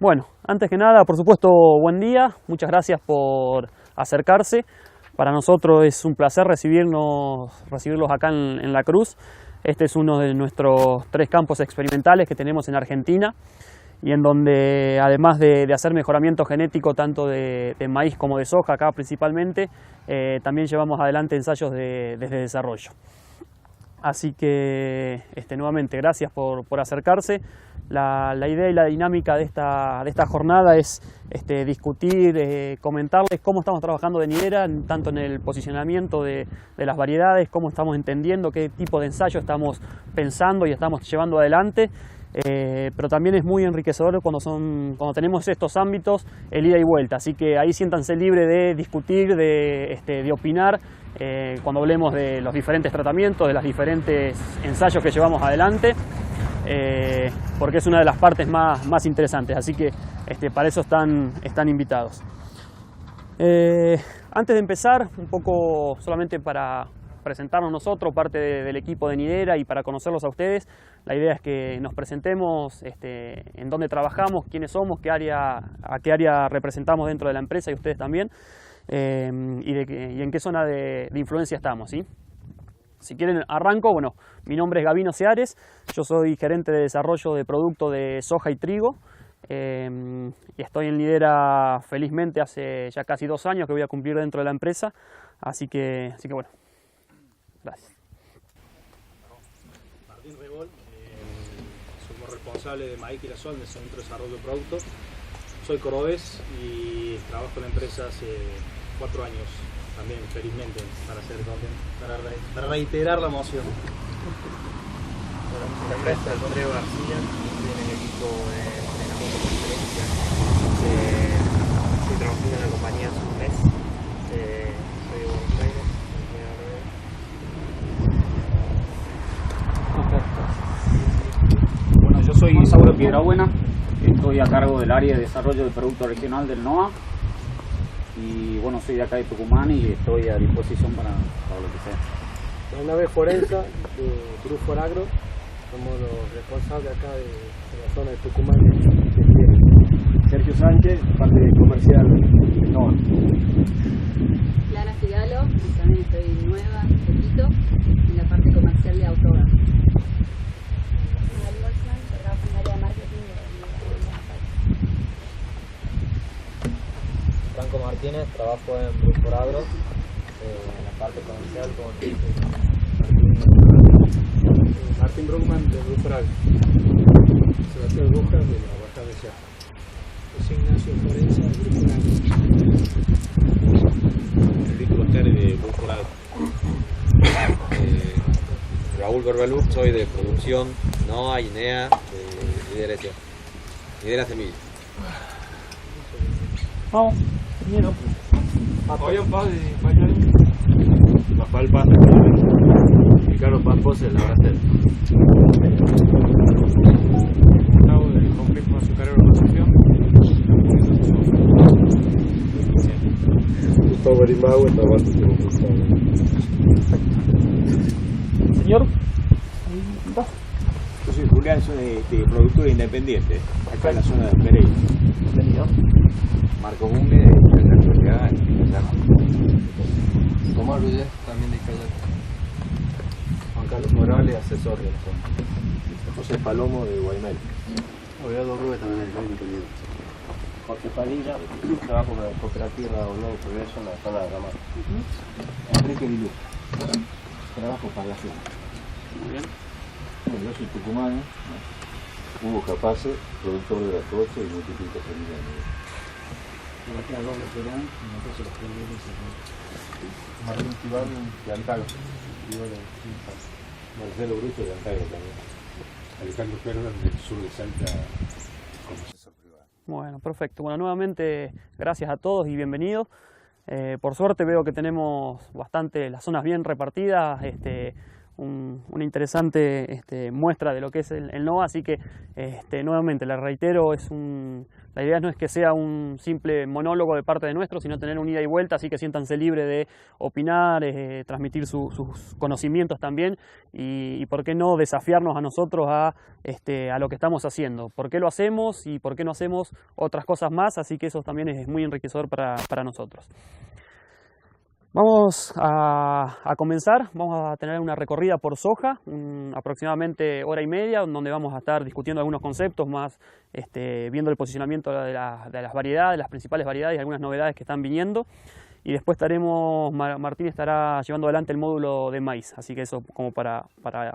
Bueno, antes que nada, por supuesto, buen día. Muchas gracias por acercarse. Para nosotros es un placer recibirlos acá en La Cruz. Este es uno de nuestros 3 campos experimentales que tenemos en Argentina y en donde, además de hacer mejoramiento genético tanto de maíz como de soja, acá principalmente, también llevamos adelante ensayos desde desarrollo. Así que nuevamente gracias por acercarse. La idea y la dinámica de esta jornada es discutir, comentarles cómo estamos trabajando de Nidera, tanto en el posicionamiento de las variedades, cómo estamos entendiendo, qué tipo de ensayo estamos pensando y estamos llevando adelante. Pero también es muy enriquecedor cuando tenemos estos ámbitos, el ida y vuelta. Así que ahí siéntanse libres de discutir, de opinar, cuando hablemos de los diferentes tratamientos, de los diferentes ensayos que llevamos adelante. Porque es una de las partes más interesantes, así que para eso están invitados. Antes de empezar, un poco solamente para presentarnos nosotros, parte del equipo de Nidera, y para conocerlos a ustedes, la idea es que nos presentemos en dónde trabajamos, quiénes somos, a qué área representamos dentro de la empresa y ustedes también, y en qué zona de influencia estamos, ¿sí? Si quieren arranco, bueno, mi nombre es Gabino Seares, yo soy gerente de desarrollo de producto de soja y trigo, y estoy en Nidera felizmente hace ya casi 2 años que voy a cumplir dentro de la empresa, así que bueno, gracias. Martín Rebol, somos responsables de maíz girasol del Centro de Desarrollo de Productos. Soy cordobés y trabajo en la empresa hace 4 años. También, felizmente, para reiterar la moción. Bueno, mi nombre es Andrés García, estoy en el equipo de entrenamiento de conferencia. Estoy trabajando en la compañía hace un mes. Soy de Buenos Aires, Bueno, yo soy Isauro Piedrabuena, estoy a cargo del área de desarrollo de producto regional del NOA. Y bueno, soy de acá de Tucumán y estoy a disposición para lo que sea. Mi nombre es Forenza, de Grupo Agro, somos los responsables acá de la zona de Tucumán. Sergio Sánchez, parte comercial de NOA. Clara Figalo, y también estoy nueva, un poquito, en la parte comercial de Autogar. Trabajo en el área de marketing de Franco Martínez, trabajo en Grupo Agro, en la parte comercial con Martín Brockman de Grupo Agro. Sebastián Rojas de la Baja de Chiapas. José Ignacio Forenza de Grupo Agro. Enrique Boscari de Grupo Agro. Raúl Berbelú, soy de producción NOA, INEA, de Nidera Semilla. Vamos, bien. Oye, un padre, Rafael Paz, Ricardo Paz Pose, la Bracel. Gustavo del complejo azucarero de Concepción. Gustavo Berimbau, trabajo como Gustavo. Señor. Yo soy Julián, soy de productor independiente, acá en la zona de Pereira. Bienvenido. Marco Bunge, de Callac, Omar Ruiz, también de Callac. Juan Carlos Morales, asesor de la zona. José Palomo de Guaymel. Obrigado Rubén, también de Callac. Jorge Padilla, trabajo con la cooperativa Unión Progreso en la zona de Ramar. Enrique Vilú, trabajo para la zona. Muy bien. Bueno, yo soy tucumano, Hugo Capace, productor de la coche y multiplica semilla. Martín Tibán de Antagro. Marcelo Bruto de Antagro también. Alejandro Fernández del sur de Salta como asesor privado. Bueno, perfecto. Bueno, nuevamente gracias a todos y bienvenidos. Por suerte veo que tenemos bastante las zonas bien repartidas, una interesante muestra de lo que es el NOA, así que nuevamente les reitero, la idea no es que sea un simple monólogo de parte de nuestro, sino tener un ida y vuelta, así que siéntanse libres de opinar, transmitir sus conocimientos también y por qué no desafiarnos a nosotros a lo que estamos haciendo, por qué lo hacemos y por qué no hacemos otras cosas más, así que eso también es muy enriquecedor para nosotros. Vamos a comenzar, vamos a tener una recorrida por soja, aproximadamente hora y media, donde vamos a estar discutiendo algunos conceptos más, viendo el posicionamiento de las variedades, las principales variedades y algunas novedades que están viniendo. Y después Martín estará llevando adelante el módulo de maíz, así que eso como para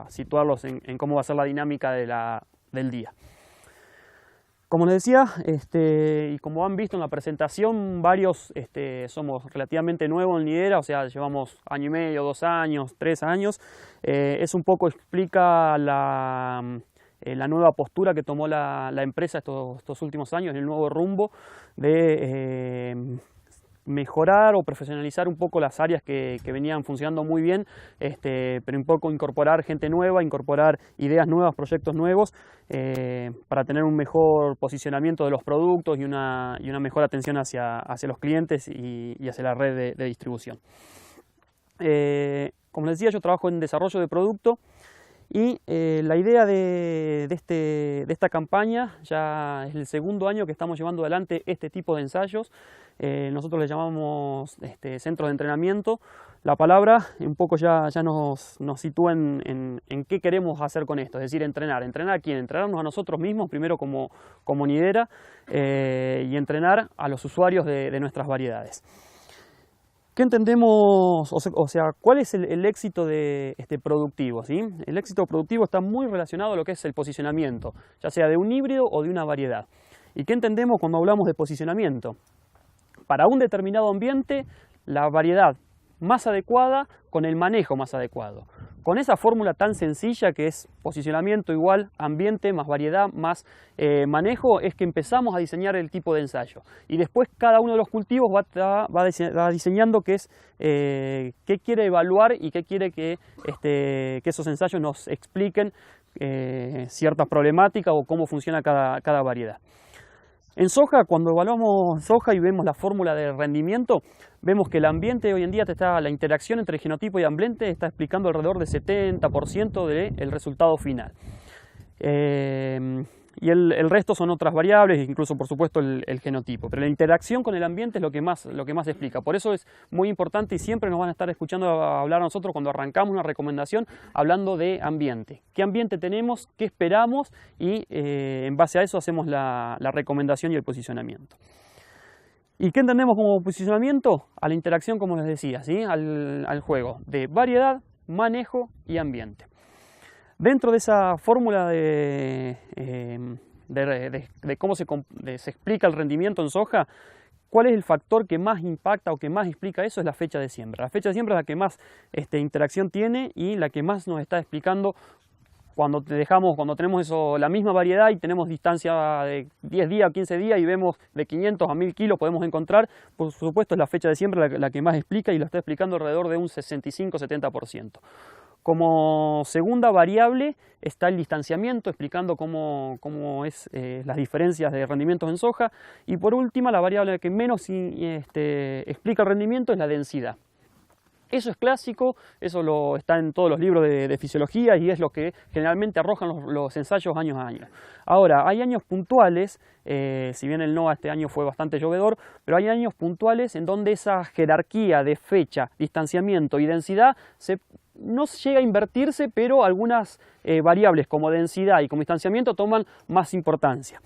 situarlos en cómo va a ser la dinámica del día. Como les decía, y como han visto en la presentación, varios somos relativamente nuevos en Nidera, o sea, llevamos año y medio, 2 años, 3 años. Eso un poco explica la nueva postura que tomó la empresa estos últimos años, el nuevo rumbo de mejorar o profesionalizar un poco las áreas que venían funcionando muy bien, pero un poco incorporar gente nueva, incorporar ideas nuevas, proyectos nuevos, para tener un mejor posicionamiento de los productos y una mejor atención hacia los clientes y hacia la red de distribución. Como les decía, yo trabajo en desarrollo de producto y la idea de esta campaña, ya es el segundo año que estamos llevando adelante este tipo de ensayos. Nosotros le llamamos centros de entrenamiento. La palabra un poco ya nos sitúa en qué queremos hacer con esto, es decir, entrenar. ¿Entrenar a quién? Entrenarnos a nosotros mismos, primero como Nidera, y entrenar a los usuarios de nuestras variedades. ¿Qué entendemos? O sea, ¿cuál es el éxito productivo? ¿Sí? El éxito productivo está muy relacionado a lo que es el posicionamiento, ya sea de un híbrido o de una variedad. ¿Y qué entendemos cuando hablamos de posicionamiento? Para un determinado ambiente, la variedad más adecuada con el manejo más adecuado. Con esa fórmula tan sencilla que es posicionamiento igual ambiente más variedad más manejo, es que empezamos a diseñar el tipo de ensayo. Y después cada uno de los cultivos va diseñando qué quiere evaluar y qué quiere que esos ensayos nos expliquen ciertas problemáticas o cómo funciona cada variedad. En soja, cuando evaluamos soja y vemos la fórmula de rendimiento, vemos que el ambiente hoy en día la interacción entre genotipo y ambiente está explicando alrededor del 70% del resultado final. Y el resto son otras variables, incluso por supuesto el genotipo. Pero la interacción con el ambiente es lo que más explica. Por eso es muy importante y siempre nos van a estar escuchando hablar a nosotros cuando arrancamos una recomendación hablando de ambiente. ¿Qué ambiente tenemos? ¿Qué esperamos? Y en base a eso hacemos la recomendación y el posicionamiento. ¿Y qué entendemos como posicionamiento? A la interacción, como les decía, ¿sí? al juego de variedad, manejo y ambiente. Dentro de esa fórmula de cómo se explica el rendimiento en soja, ¿cuál es el factor que más impacta o que más explica eso? Es la fecha de siembra. La fecha de siembra es la que más interacción tiene y la que más nos está explicando cuando tenemos la misma variedad y tenemos distancia de 10 días o 15 días y vemos de 500 a 1000 kilos podemos encontrar, por supuesto es la fecha de siembra la que más explica y lo está explicando alrededor de un 65-70%. Como segunda variable está el distanciamiento, explicando cómo es las diferencias de rendimientos en soja. Y por última, la variable que menos explica el rendimiento es la densidad. Eso es clásico, eso está en todos los libros de fisiología y es lo que generalmente arrojan los ensayos año a año. Ahora, hay años puntuales, si bien el NOA este año fue bastante llovedor, pero hay años puntuales en donde esa jerarquía de fecha, distanciamiento y densidad no llega a invertirse, pero algunas variables como densidad y como distanciamiento toman más importancia.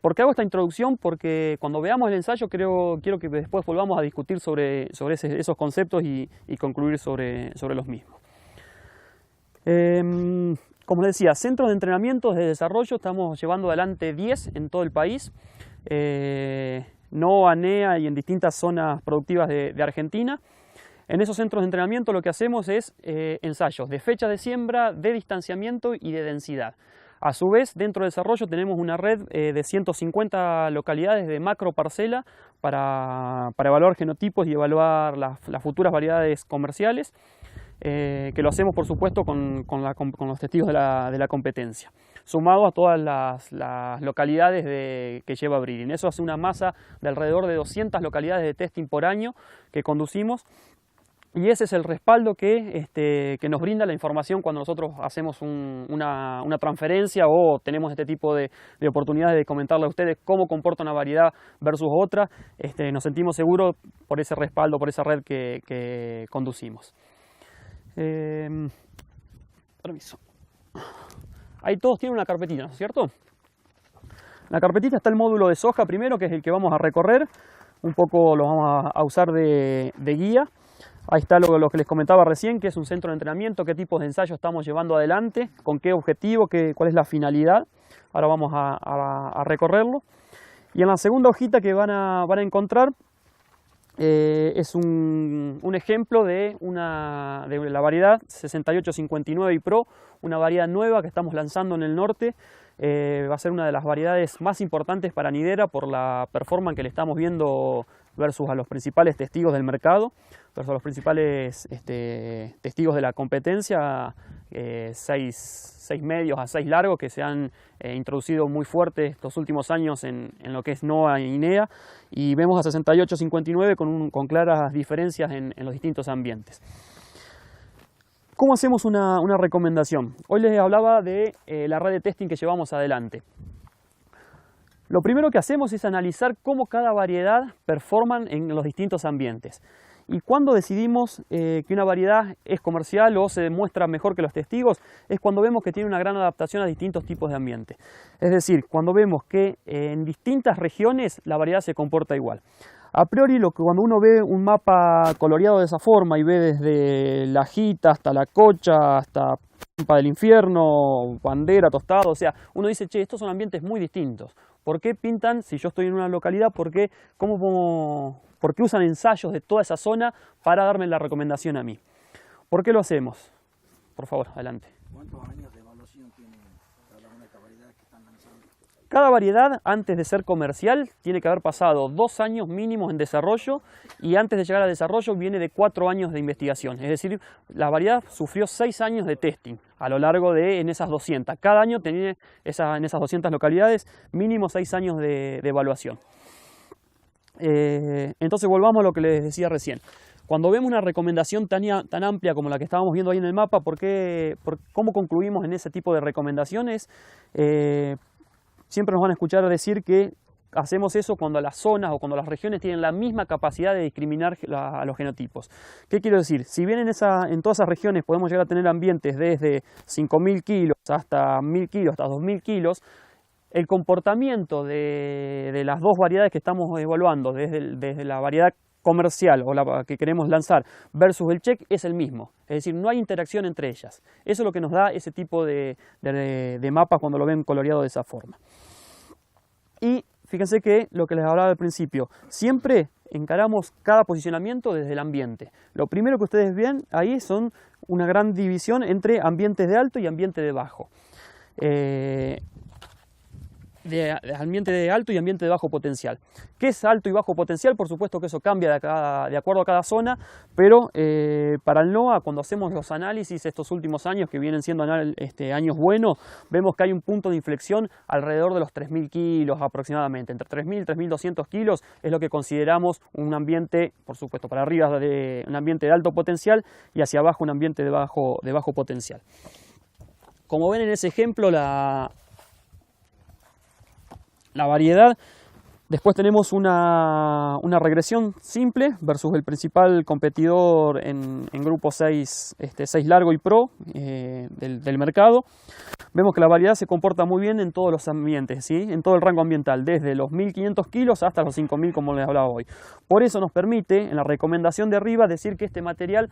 ¿Por qué hago esta introducción? Porque cuando veamos el ensayo quiero que después volvamos a discutir sobre esos conceptos y concluir sobre los mismos. Como les decía, centros de entrenamiento de desarrollo, estamos llevando adelante 10 en todo el país, NOA, NEA y en distintas zonas productivas de Argentina. En esos centros de entrenamiento lo que hacemos es ensayos de fecha de siembra, de distanciamiento y de densidad. A su vez, dentro del desarrollo tenemos una red de 150 localidades de macro parcela para evaluar genotipos y evaluar las futuras variedades comerciales, que lo hacemos por supuesto con los testigos de la competencia, sumado a todas las localidades que lleva breeding. Eso hace una masa de alrededor de 200 localidades de testing por año que conducimos. Y ese es el respaldo que nos brinda la información cuando nosotros hacemos una transferencia o tenemos este tipo de oportunidades de comentarle a ustedes cómo comporta una variedad versus otra. Nos sentimos seguros por ese respaldo, por esa red que conducimos. Permiso. Ahí todos tienen una carpetita, ¿no es cierto? En la carpetita está el módulo de soja primero, que es el que vamos a recorrer. Un poco lo vamos a usar de guía. Ahí está lo que les comentaba recién, que es un centro de entrenamiento, qué tipos de ensayos estamos llevando adelante, con qué objetivo, cuál es la finalidad. Ahora vamos a recorrerlo. Y en la segunda hojita que van a encontrar es un ejemplo de la variedad 6859 y Pro, una variedad nueva que estamos lanzando en el norte. Va a ser una de las variedades más importantes para nidera por la performance que le estamos viendo versus a los principales testigos del mercado, versus a los principales testigos de la competencia, 6 medios a 6 largos que se han introducido muy fuerte estos últimos años en lo que es NOA y NEA, y vemos a 6859 con claras diferencias en los distintos ambientes. ¿Cómo hacemos una recomendación? Hoy les hablaba de la red de testing que llevamos adelante. Lo primero que hacemos es analizar cómo cada variedad performan en los distintos ambientes. Y cuando decidimos que una variedad es comercial o se demuestra mejor que los testigos, es cuando vemos que tiene una gran adaptación a distintos tipos de ambiente. Es decir, cuando vemos que en distintas regiones la variedad se comporta igual. A priori, cuando uno ve un mapa coloreado de esa forma y ve desde la Jita hasta la Cocha, hasta Pampa del Infierno, Bandera, Tostado, o sea, uno dice, che, estos son ambientes muy distintos. ¿Por qué pintan, si yo estoy en una localidad, por qué usan ensayos de toda esa zona para darme la recomendación a mí? ¿Por qué lo hacemos? Por favor, adelante. ¿Cuántos años de evaluación tiene cada una de estas variedades que están lanzando? Cada variedad, antes de ser comercial, tiene que haber pasado 2 años mínimos en desarrollo, y antes de llegar al desarrollo viene de 4 años de investigación. Es decir, la variedad sufrió 6 años de testing a lo largo en esas 200. Cada año tenía en esas 200 localidades mínimo 6 años de evaluación. Entonces volvamos a lo que les decía recién. Cuando vemos una recomendación tan amplia como la que estábamos viendo ahí en el mapa, ¿cómo concluimos en ese tipo de recomendaciones? Siempre nos van a escuchar decir que hacemos eso cuando las zonas o cuando las regiones tienen la misma capacidad de discriminar a los genotipos. ¿Qué quiero decir? Si bien en todas esas regiones podemos llegar a tener ambientes desde 5.000 kilos hasta 1.000 kilos, hasta 2.000 kilos, el comportamiento de las dos variedades que estamos evaluando, desde la variedad comercial o la que queremos lanzar versus el check, es el mismo. Es decir, no hay interacción entre ellas. Eso es lo que nos da ese tipo de mapas cuando lo ven coloreado de esa forma. Y fíjense que lo que les hablaba al principio, siempre encaramos cada posicionamiento desde el ambiente. Lo primero que ustedes ven ahí son una gran división entre ambientes de alto y ambiente de bajo. De ambiente de alto y ambiente de bajo potencial. ¿Qué es alto y bajo potencial? Por supuesto que eso cambia de acuerdo a cada zona, pero para el NOA, cuando hacemos los análisis estos últimos años, que vienen siendo años buenos, vemos que hay un punto de inflexión alrededor de los 3.000 kilos aproximadamente. Entre 3.000 y 3.200 kilos es lo que consideramos un ambiente, por supuesto, para arriba un ambiente de alto potencial y hacia abajo un ambiente de bajo potencial. Como ven en ese ejemplo, la variedad Después tenemos una regresión simple versus el principal competidor en grupo 6 largo y pro del mercado. Vemos que la variedad se comporta muy bien en todos los ambientes, ¿sí? En todo el rango ambiental, desde los 1500 kilos hasta los 5000, como les hablaba hoy. Por eso nos permite, en la recomendación de arriba, decir que este material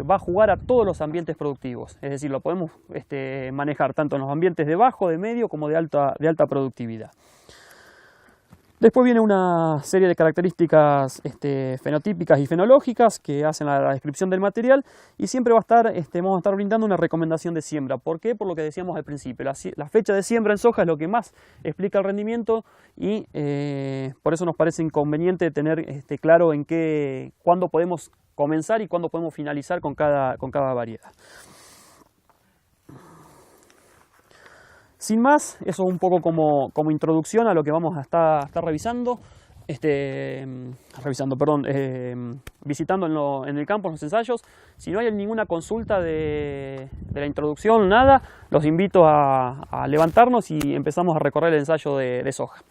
va a jugar a todos los ambientes productivos. Es decir, lo podemos manejar tanto en los ambientes de bajo, de medio, como de alta productividad. Después viene una serie de características fenotípicas y fenológicas que hacen la descripción del material, y siempre vamos a estar brindando una recomendación de siembra. ¿Por qué? Por lo que decíamos al principio. La fecha de siembra en soja es lo que más explica el rendimiento, y por eso nos parece inconveniente tener claro cuándo podemos comenzar y cuándo podemos finalizar con cada variedad. Sin más, eso un poco como introducción a lo que vamos a estar visitando en el campo, en los ensayos. Si no hay ninguna consulta de la introducción, nada, los invito a levantarnos y empezamos a recorrer el ensayo de soja.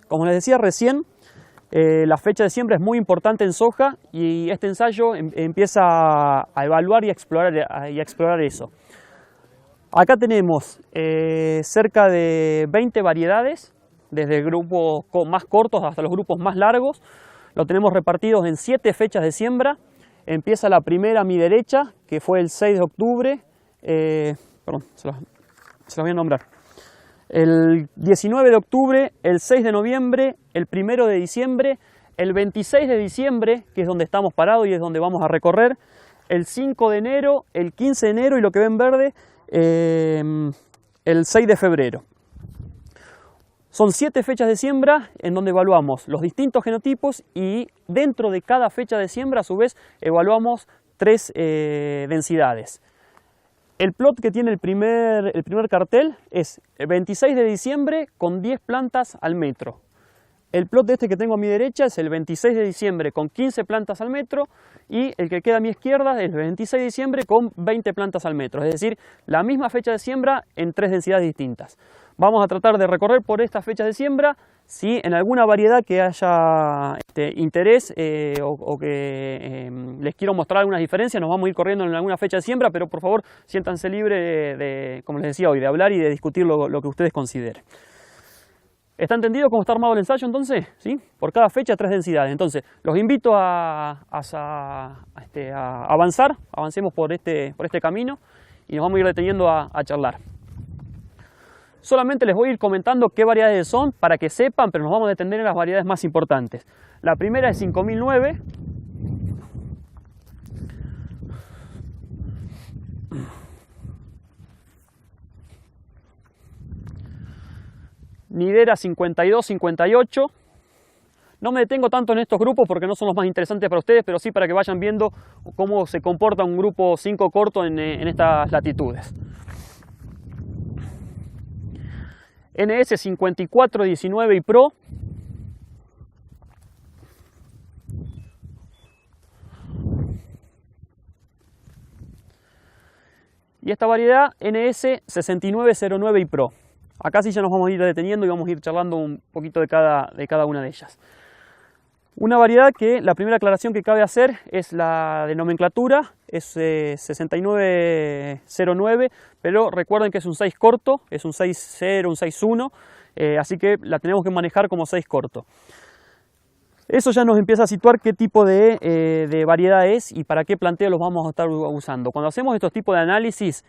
Como les decía recién, la fecha de siembra es muy importante en soja, y este ensayo empieza a evaluar y a explorar eso. Acá tenemos cerca de 20 variedades, desde grupos más cortos hasta los grupos más largos. Lo tenemos repartidos en 7 fechas de siembra. Empieza la primera a mi derecha, que fue el 6 de octubre. Perdón, se los voy a nombrar. El 19 de octubre, el 6 de noviembre, el 1 de diciembre, el 26 de diciembre, que es donde estamos parados y es donde vamos a recorrer, el 5 de enero, el 15 de enero y lo que ven verde, el 6 de febrero. Son 7 fechas de siembra en donde evaluamos los distintos genotipos, y dentro de cada fecha de siembra a su vez evaluamos 3 densidades. El plot que tiene el primer cartel es el 26 de diciembre con 10 plantas al metro. El plot que tengo a mi derecha es el 26 de diciembre con 15 plantas al metro, y el que queda a mi izquierda es el 26 de diciembre con 20 plantas al metro. Es decir, la misma fecha de siembra en 3 densidades distintas. Vamos a tratar de recorrer por estas fechas de siembra. Si en alguna variedad que haya interés o que les quiero mostrar algunas diferencias, nos vamos a ir corriendo en alguna fecha de siembra, pero por favor siéntanse libres como les decía hoy, de hablar y de discutir lo que ustedes consideren. ¿Está entendido cómo está armado el ensayo entonces? ¿Sí? Por cada fecha 3 densidades. Entonces los invito a avanzar, avancemos por este camino y nos vamos a ir deteniendo a charlar. Solamente les voy a ir comentando qué variedades son para que sepan, pero nos vamos a detener en las variedades más importantes. La primera es 5009. Nidera 5258. No me detengo tanto en estos grupos porque no son los más interesantes para ustedes, pero sí para que vayan viendo cómo se comporta un grupo 5 corto en estas latitudes. NS 5419 y Pro. Y esta variedad NS 6909 y Pro. Acá sí ya nos vamos a ir deteniendo y vamos a ir charlando un poquito de cada una de ellas. Una variedad que la primera aclaración que cabe hacer es la de nomenclatura, es 6909, pero recuerden que es un 6 corto, es un 6.0, un 6.1, así que la tenemos que manejar como 6 corto. Eso ya nos empieza a situar qué tipo de variedad es y para qué planteo los vamos a estar usando. Cuando hacemos estos tipos de análisis,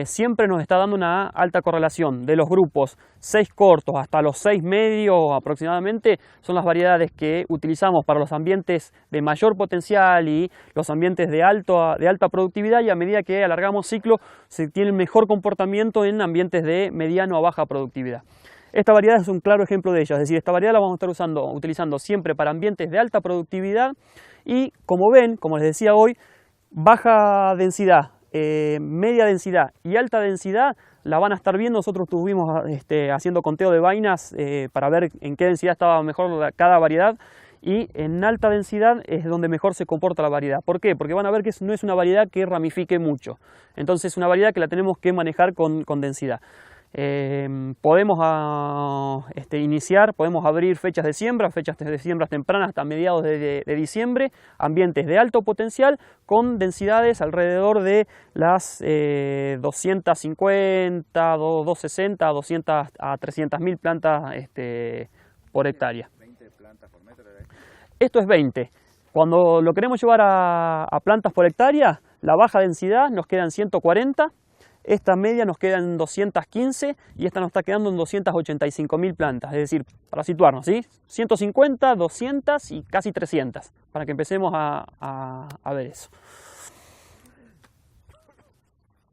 siempre nos está dando una alta correlación de los grupos 6 cortos hasta los 6 medios aproximadamente. Son las variedades que utilizamos para los ambientes de mayor potencial y los ambientes de alta productividad, y a medida que alargamos ciclo se tiene mejor comportamiento en ambientes de mediano a baja productividad. Esta variedad es un claro ejemplo de ello, es decir, esta variedad la vamos a estar utilizando siempre para ambientes de alta productividad y, como ven, como les decía hoy, baja densidad, media densidad y alta densidad la van a estar viendo. Nosotros estuvimos haciendo conteo de vainas para ver en qué densidad estaba mejor cada variedad y en alta densidad es donde mejor se comporta la variedad. ¿Por qué? Porque van a ver que no es una variedad que ramifique mucho, entonces es una variedad que la tenemos que manejar con densidad. Podemos iniciar, podemos abrir fechas de siembras tempranas hasta mediados de diciembre, ambientes de alto potencial con densidades alrededor de las 250, 260, 200 a 300.000 plantas por hectárea. 20 plantas por metro. Esto es 20. Cuando lo queremos llevar a plantas por hectárea, la baja densidad nos queda en 140. Esta media nos queda en 215 y esta nos está quedando en 285.000 plantas, es decir, para situarnos, ¿sí? 150, 200 y casi 300, para que empecemos a ver eso.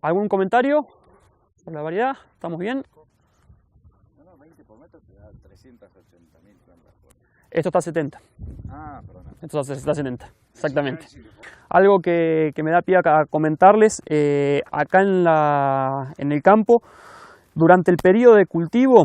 ¿Algún comentario por la variedad? ¿Estamos bien? No, 20 por metro te da 380.000 plantas. Esto está a 70. Ah, perdón. Esto está a 70, exactamente. Algo que me da pie a comentarles, acá en el campo, durante el periodo de cultivo,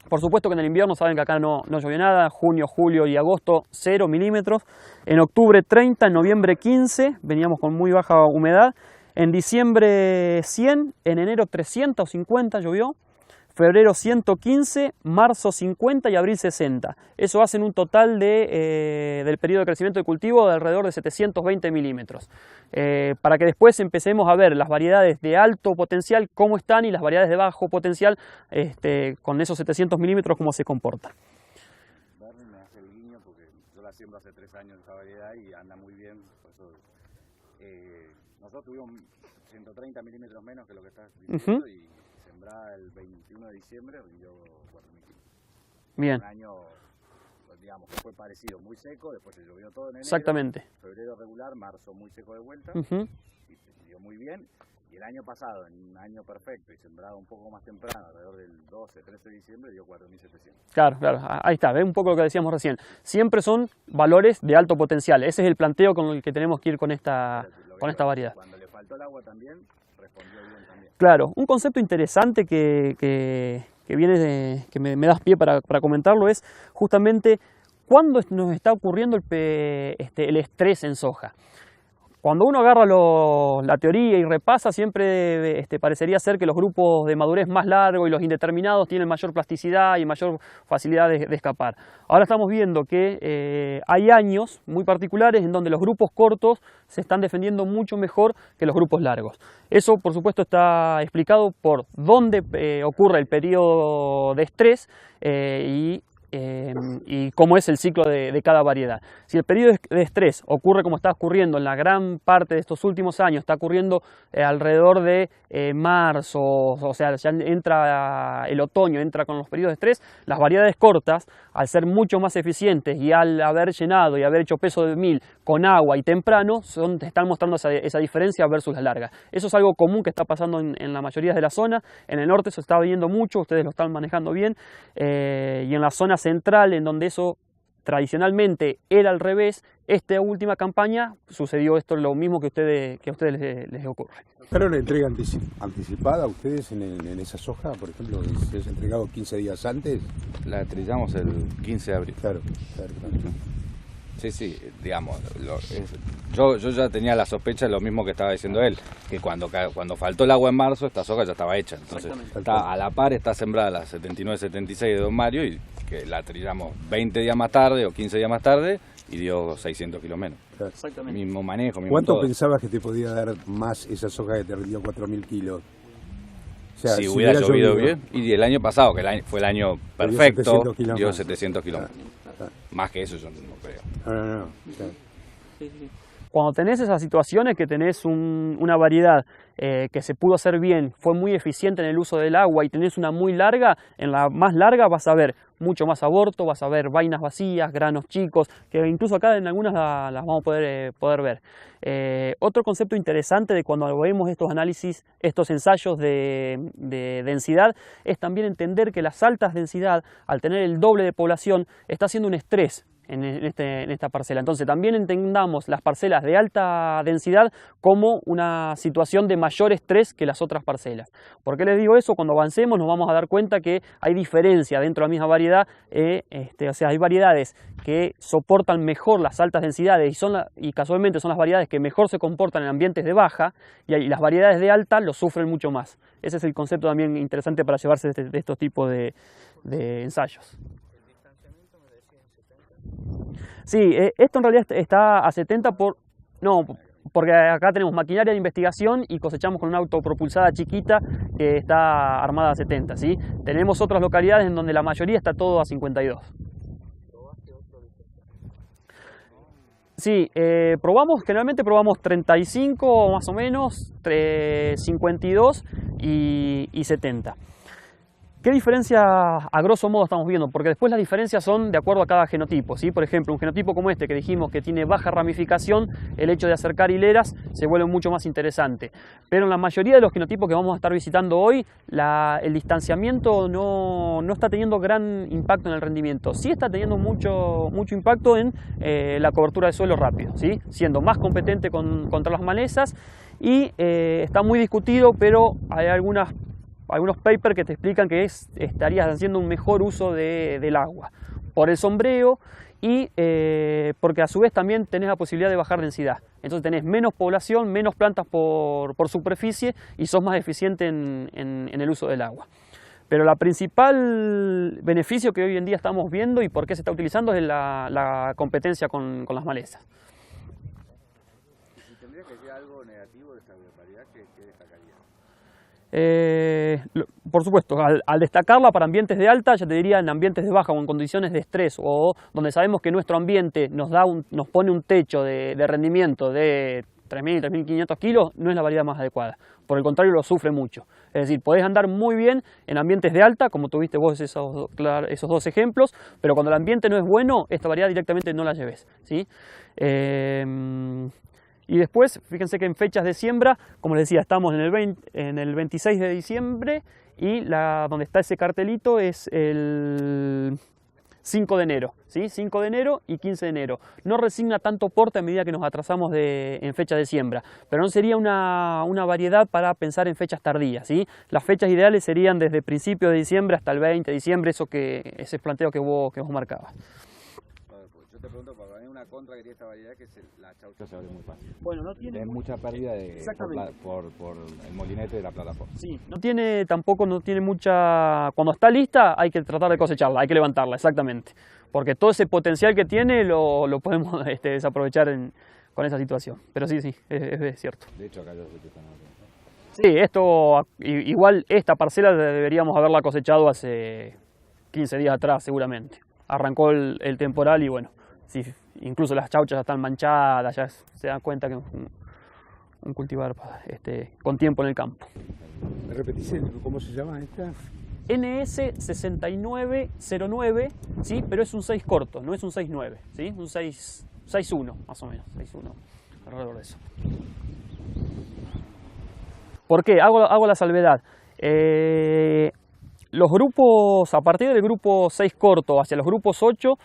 por supuesto que en el invierno saben que acá no llovió nada, junio, julio y agosto 0 milímetros, en octubre 30, en noviembre 15, veníamos con muy baja humedad, en diciembre 100, en enero 350 llovió, febrero 115, marzo 50 y abril 60. Eso hacen un total del periodo de crecimiento de cultivo de alrededor de 720 milímetros. Para que después empecemos a ver las variedades de alto potencial cómo están y las variedades de bajo potencial con esos 700 milímetros cómo se comportan. Bernie me hace el guiño porque yo la siembro hace 3 años esta variedad y anda muy bien. Por eso, nosotros tuvimos 130 milímetros menos que lo que estás diciendo y el 21 de diciembre rindió 4.000 kilos. Bien. Un año, digamos, que fue parecido, muy seco, después se llovió todo en enero. Exactamente. Febrero regular, marzo muy seco de vuelta, y se dio muy bien. Y el año pasado, en un año perfecto y sembrado un poco más temprano, alrededor del 12, 13 de diciembre, dio 4.700. Claro, ahí está, ve un poco lo que decíamos recién. Siempre son valores de alto potencial, ese es el planteo con el que tenemos que ir con esta variedad. Cuando le faltó el agua también, respondió bien también. Claro, un concepto interesante que viene que me das pie para comentarlo es justamente cuándo nos está ocurriendo el estrés en soja. Cuando uno agarra la teoría y repasa, siempre parecería ser que los grupos de madurez más largos y los indeterminados tienen mayor plasticidad y mayor facilidad de escapar. Ahora estamos viendo que hay años muy particulares en donde los grupos cortos se están defendiendo mucho mejor que los grupos largos. Eso, por supuesto, está explicado por dónde ocurre el periodo de estrés y cómo es el ciclo de cada variedad. Si el periodo de estrés ocurre como está ocurriendo en la gran parte de estos últimos años, está ocurriendo alrededor de marzo, o sea, ya entra el otoño, entra con los periodos de estrés, las variedades cortas, al ser mucho más eficientes y al haber llenado y haber hecho peso de 1000 con agua y temprano, están mostrando esa diferencia versus las largas. Eso es algo común que está pasando en la mayoría de la zona. En el norte se está viendo mucho, ustedes lo están manejando bien, y en la zona central, en donde eso tradicionalmente era al revés, esta última campaña sucedió esto, lo mismo que a ustedes les ocurre. ¿Pero la entrega anticipada a ustedes en esa soja, por ejemplo, se les ha entregado 15 días antes? La trillamos el 15 de abril. Claro. Sí, digamos, yo ya tenía la sospecha de lo mismo que estaba diciendo él, que cuando faltó el agua en marzo, esta soja ya estaba hecha, entonces a la par está sembrada la 79-76 de Don Mario y que la trillamos 20 días más tarde o 15 días más tarde y dio 600 kilos menos. Exactamente. Mismo manejo, mismo ¿Cuánto todo. pensabas que te podía dar más esa soja que te rindió 4.000 kilos? O sea, si hubiera llovido bien, y el año pasado, que fue el año perfecto, dio 700 kilómetros. Más que eso yo no creo. No. Cuando tenés esas situaciones que tenés una variedad que se pudo hacer bien, fue muy eficiente en el uso del agua y tenés una muy larga, en la más larga vas a ver mucho más aborto, vas a ver vainas vacías, granos chicos, que incluso acá en algunas las vamos a poder ver. Otro concepto interesante de cuando vemos estos análisis, estos ensayos de densidad, es también entender que las altas densidad, al tener el doble de población, está haciendo un estrés en esta parcela. Entonces también entendamos las parcelas de alta densidad como una situación de mayor estrés que las otras parcelas. ¿Por qué les digo eso? Cuando avancemos nos vamos a dar cuenta que hay diferencia dentro de la misma variedad, o sea, hay variedades que soportan mejor las altas densidades y casualmente son las variedades que mejor se comportan en ambientes de baja, y las variedades de alta lo sufren mucho más. Ese es el concepto también interesante para llevarse de estos tipos de ensayos. Sí, esto en realidad está a 70 porque acá tenemos maquinaria de investigación y cosechamos con una autopropulsada chiquita que está armada a 70, ¿sí? Tenemos otras localidades en donde la mayoría está todo a 52. Sí, generalmente probamos 35 más o menos, 52 y 70. ¿Qué diferencia a grosso modo estamos viendo? Porque después las diferencias son de acuerdo a cada genotipo, ¿sí? Por ejemplo, un genotipo como este que dijimos que tiene baja ramificación, el hecho de acercar hileras se vuelve mucho más interesante. Pero en la mayoría de los genotipos que vamos a estar visitando hoy, el distanciamiento no está teniendo gran impacto en el rendimiento. Sí está teniendo mucho impacto en la cobertura de suelo rápido, ¿sí? Siendo más competente contra las malezas y está muy discutido, pero hay algunos papers que te explican que estarías haciendo un mejor uso del agua por el sombreo y porque a su vez también tenés la posibilidad de bajar densidad. Entonces tenés menos población, menos plantas por superficie y sos más eficiente en el uso del agua. Pero la principal beneficio que hoy en día estamos viendo y por qué se está utilizando es la competencia con las malezas. Si tendría que decir algo negativo de esta variedad, ¿qué destacaría? Por supuesto, al destacarla para ambientes de alta, ya te diría en ambientes de baja o en condiciones de estrés o donde sabemos que nuestro ambiente nos pone un techo de rendimiento de 3.000, 3.500 kilos, no es la variedad más adecuada. Por el contrario, lo sufre mucho. Es decir, podés andar muy bien en ambientes de alta, como tuviste vos esos dos ejemplos, pero cuando el ambiente no es bueno, esta variedad directamente no la lleves, ¿sí? Y después, fíjense que en fechas de siembra, como les decía, estamos en el 26 de diciembre y donde está ese cartelito es el 5 de enero, ¿sí? 5 de enero y 15 de enero. No resigna tanto porte a medida que nos atrasamos en fecha de siembra, pero no sería una variedad para pensar en fechas tardías, ¿sí? Las fechas ideales serían desde principios de diciembre hasta el 20 de diciembre, ese planteo que vos marcabas. Yo te pregunto, porque hay una contra que tiene esta variedad, que es la chaucha se abre muy fácil. Bueno, no tiene mucha pérdida por el molinete de la plataforma. Sí, tampoco no tiene mucha... Cuando está lista hay que tratar de cosecharla, hay que levantarla, exactamente. Porque todo ese potencial que tiene lo podemos desaprovechar con esa situación. Pero sí, es cierto. De hecho, acá yo sé que están... Sí, igual esta parcela deberíamos haberla cosechado hace 15 días atrás seguramente. Arrancó el temporal y bueno, sí, incluso las chauchas ya están manchadas, ya se dan cuenta que es un cultivar con tiempo en el campo. ¿Me repetís cómo se llama esta? NS6909, ¿sí? Pero es un 6 corto, no es un 6.9, ¿sí? Un 6.1 más o menos, 6.1, alrededor de eso. ¿Por qué? Hago la salvedad. Los grupos, a partir del grupo 6 corto hacia los grupos 8,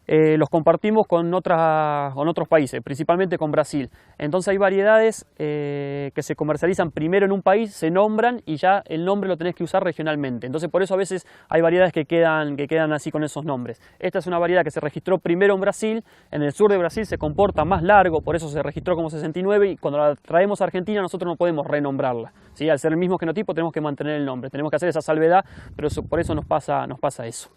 los compartimos con otros países, principalmente con Brasil. Entonces hay variedades que se comercializan primero en un país, se nombran y ya el nombre lo tenés que usar regionalmente. Entonces por eso a veces hay variedades que quedan así con esos nombres. Esta es una variedad que se registró primero en Brasil, en el sur de Brasil se comporta más largo, por eso se registró como 69 y cuando la traemos a Argentina nosotros no podemos renombrarla, ¿sí? Al ser el mismo genotipo tenemos que mantener el nombre, tenemos que hacer esa salvedad, pero por eso nos pasa eso.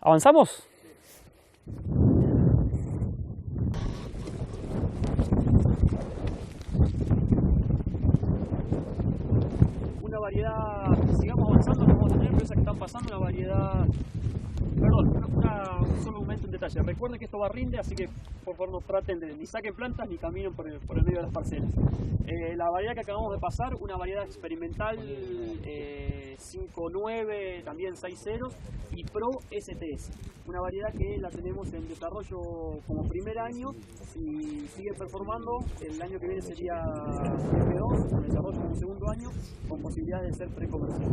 ¿Avanzamos? Una variedad, sigamos avanzando, no vamos a tener, pero esa que están pasando, una variedad... Perdón, solo un momento en detalle. Recuerden que esto va a rinde, así que por favor no traten ni saquen plantas ni caminen por el medio de las parcelas. La variedad que acabamos de pasar, una variedad experimental 5.9, también 6.0 y Pro STS. Una variedad que la tenemos en desarrollo como primer año y sigue performando. El año que viene sería F2, en desarrollo como segundo año, con posibilidades de ser precomercial.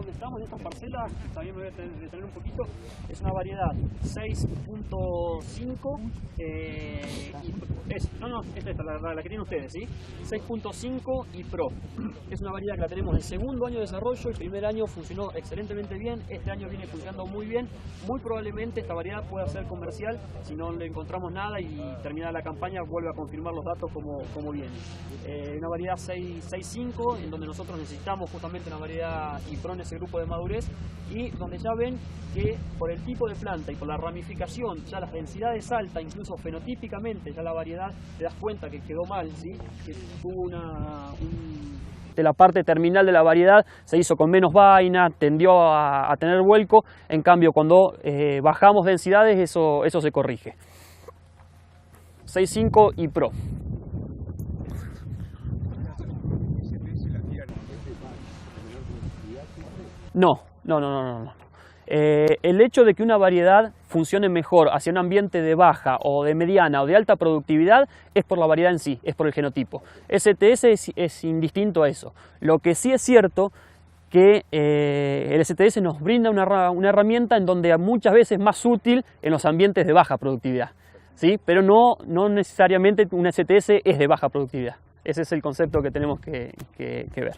donde estamos, en esta parcela, también me voy a detener un poquito, es una variedad 6.5, esta, la que tienen ustedes, ¿sí? 6.5 y Pro. Es una variedad que la tenemos en segundo año de desarrollo, el primer año funcionó excelentemente bien, este año viene funcionando muy bien, muy probablemente esta variedad pueda ser comercial, si no le encontramos nada y terminada la campaña vuelve a confirmar los datos como viene. Una variedad 6.5 en donde nosotros necesitamos justamente una variedad y Pro en ese grupo de madurez y donde ya ven que por el tipo de planta y por la ramificación, ya las densidades altas, incluso fenotípicamente, ya la variedad te das cuenta que quedó mal, ¿sí? Que tuvo de la parte terminal de la variedad se hizo con menos vaina, tendió a tener vuelco, en cambio cuando bajamos densidades eso se corrige. 6.5 y Pro. No. El hecho de que una variedad funcione mejor hacia un ambiente de baja o de mediana o de alta productividad es por la variedad en sí, es por el genotipo. STS es indistinto a eso. Lo que sí es cierto que el STS nos brinda una herramienta en donde muchas veces es más útil en los ambientes de baja productividad, ¿sí? Pero no necesariamente un STS es de baja productividad. Ese es el concepto que tenemos que ver.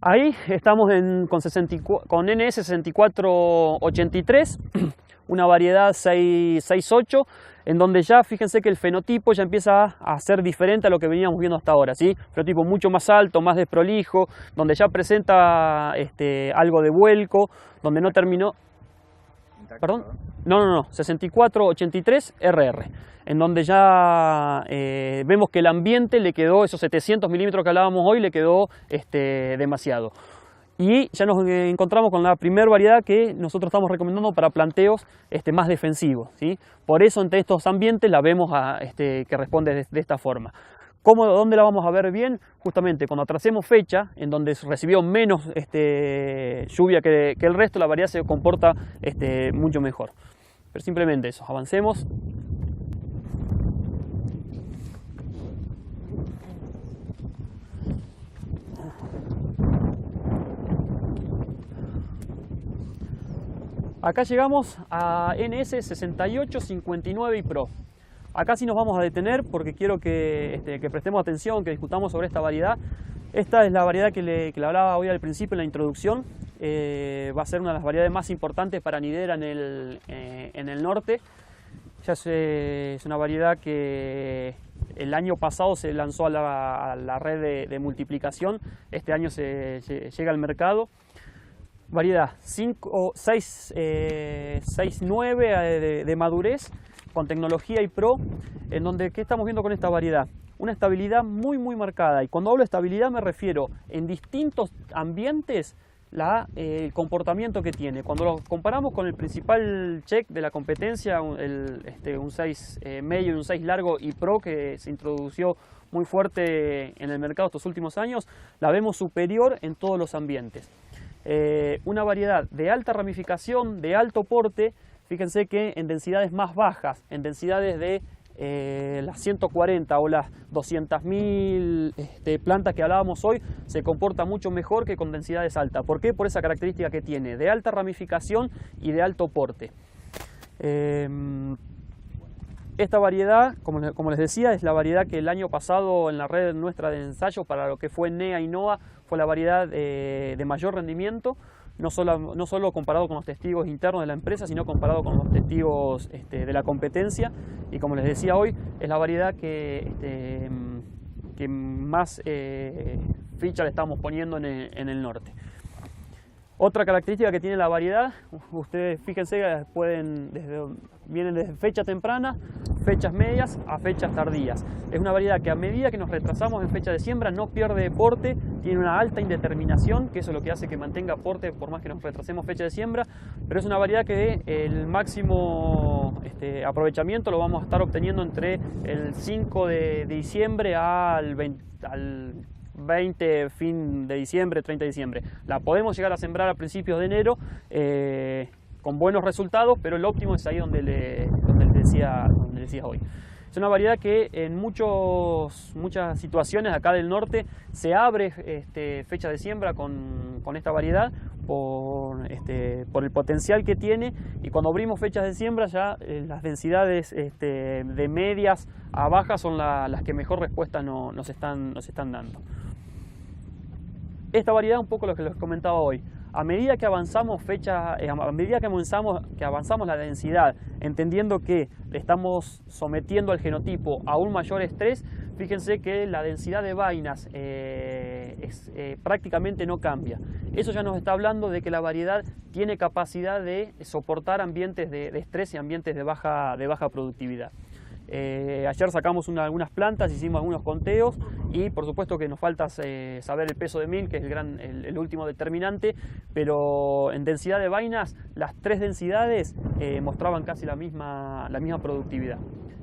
Ahí estamos con NS6483, una variedad 6.8, en donde ya fíjense que el fenotipo ya empieza a ser diferente a lo que veníamos viendo hasta ahora, ¿sí? Fenotipo mucho más alto, más desprolijo, donde ya presenta algo de vuelco, donde no terminó... ¿Perdón? No, 6483 RR, en donde ya vemos que el ambiente le quedó, esos 700 milímetros que hablábamos hoy, le quedó demasiado. Y ya nos encontramos con la primera variedad que nosotros estamos recomendando para planteos más defensivos, ¿sí? Por eso entre estos ambientes la vemos que responde de esta forma. ¿Dónde la vamos a ver bien? Justamente cuando atrasemos fecha, en donde recibió menos lluvia que el resto, la variedad se comporta mucho mejor. Pero simplemente eso, avancemos. Acá llegamos a NS6859 y Pro. Acá sí nos vamos a detener porque quiero que prestemos atención, que discutamos sobre esta variedad. Esta es la variedad que le hablaba hoy al principio en la introducción. Va a ser una de las variedades más importantes para anidera en el norte. Ya es una variedad que el año pasado se lanzó a la red de multiplicación. Este año llega al mercado. Variedad 6.9 de madurez, con tecnología y Pro, en donde ¿qué estamos viendo con esta variedad? Una estabilidad muy marcada, y cuando hablo de estabilidad me refiero en distintos ambientes el comportamiento que tiene. Cuando lo comparamos con el principal check de la competencia, un 6 medio y un 6 largo y Pro, que se introdució muy fuerte en el mercado estos últimos años, la vemos superior en todos los ambientes. Una variedad de alta ramificación, de alto porte. Fíjense que en densidades más bajas, en densidades de las 140 o las 200.000 plantas que hablábamos hoy, se comporta mucho mejor que con densidades altas. ¿Por qué? Por esa característica que tiene de alta ramificación y de alto porte. Esta variedad, como les decía, es la variedad que el año pasado en la red nuestra de ensayo para lo que fue NEA y NOA fue la variedad de mayor rendimiento. No solo comparado con los testigos internos de la empresa, sino comparado con los testigos de la competencia. Y como les decía hoy, es la variedad que más ficha le estamos poniendo en el norte. Otra característica que tiene la variedad, ustedes fíjense, vienen desde fecha temprana, fechas medias a fechas tardías. Es una variedad que a medida que nos retrasamos en fecha de siembra no pierde porte, tiene una alta indeterminación, que eso es lo que hace que mantenga porte por más que nos retrasemos fecha de siembra, pero es una variedad que el máximo aprovechamiento lo vamos a estar obteniendo entre el 5 de diciembre al 20, fin de diciembre, 30 de diciembre. La podemos llegar a sembrar a principios de enero con buenos resultados, pero el óptimo es ahí donde el decía hoy. Es una variedad que en muchas situaciones acá del norte se abre fecha de siembra con esta variedad por el potencial que tiene, y cuando abrimos fechas de siembra ya las densidades de medias a bajas son las que mejor respuesta nos están dando. Esta variedad, un poco lo que les comentaba hoy, a medida que avanzamos que avanzamos la densidad, entendiendo que le estamos sometiendo al genotipo a un mayor estrés, fíjense que la densidad de vainas prácticamente no cambia. Eso ya nos está hablando de que la variedad tiene capacidad de soportar ambientes de estrés y ambientes de baja productividad. Ayer sacamos algunas plantas, hicimos algunos conteos y por supuesto que nos falta saber el peso de mil, que es el último determinante, pero en densidad de vainas las tres densidades mostraban casi la misma productividad.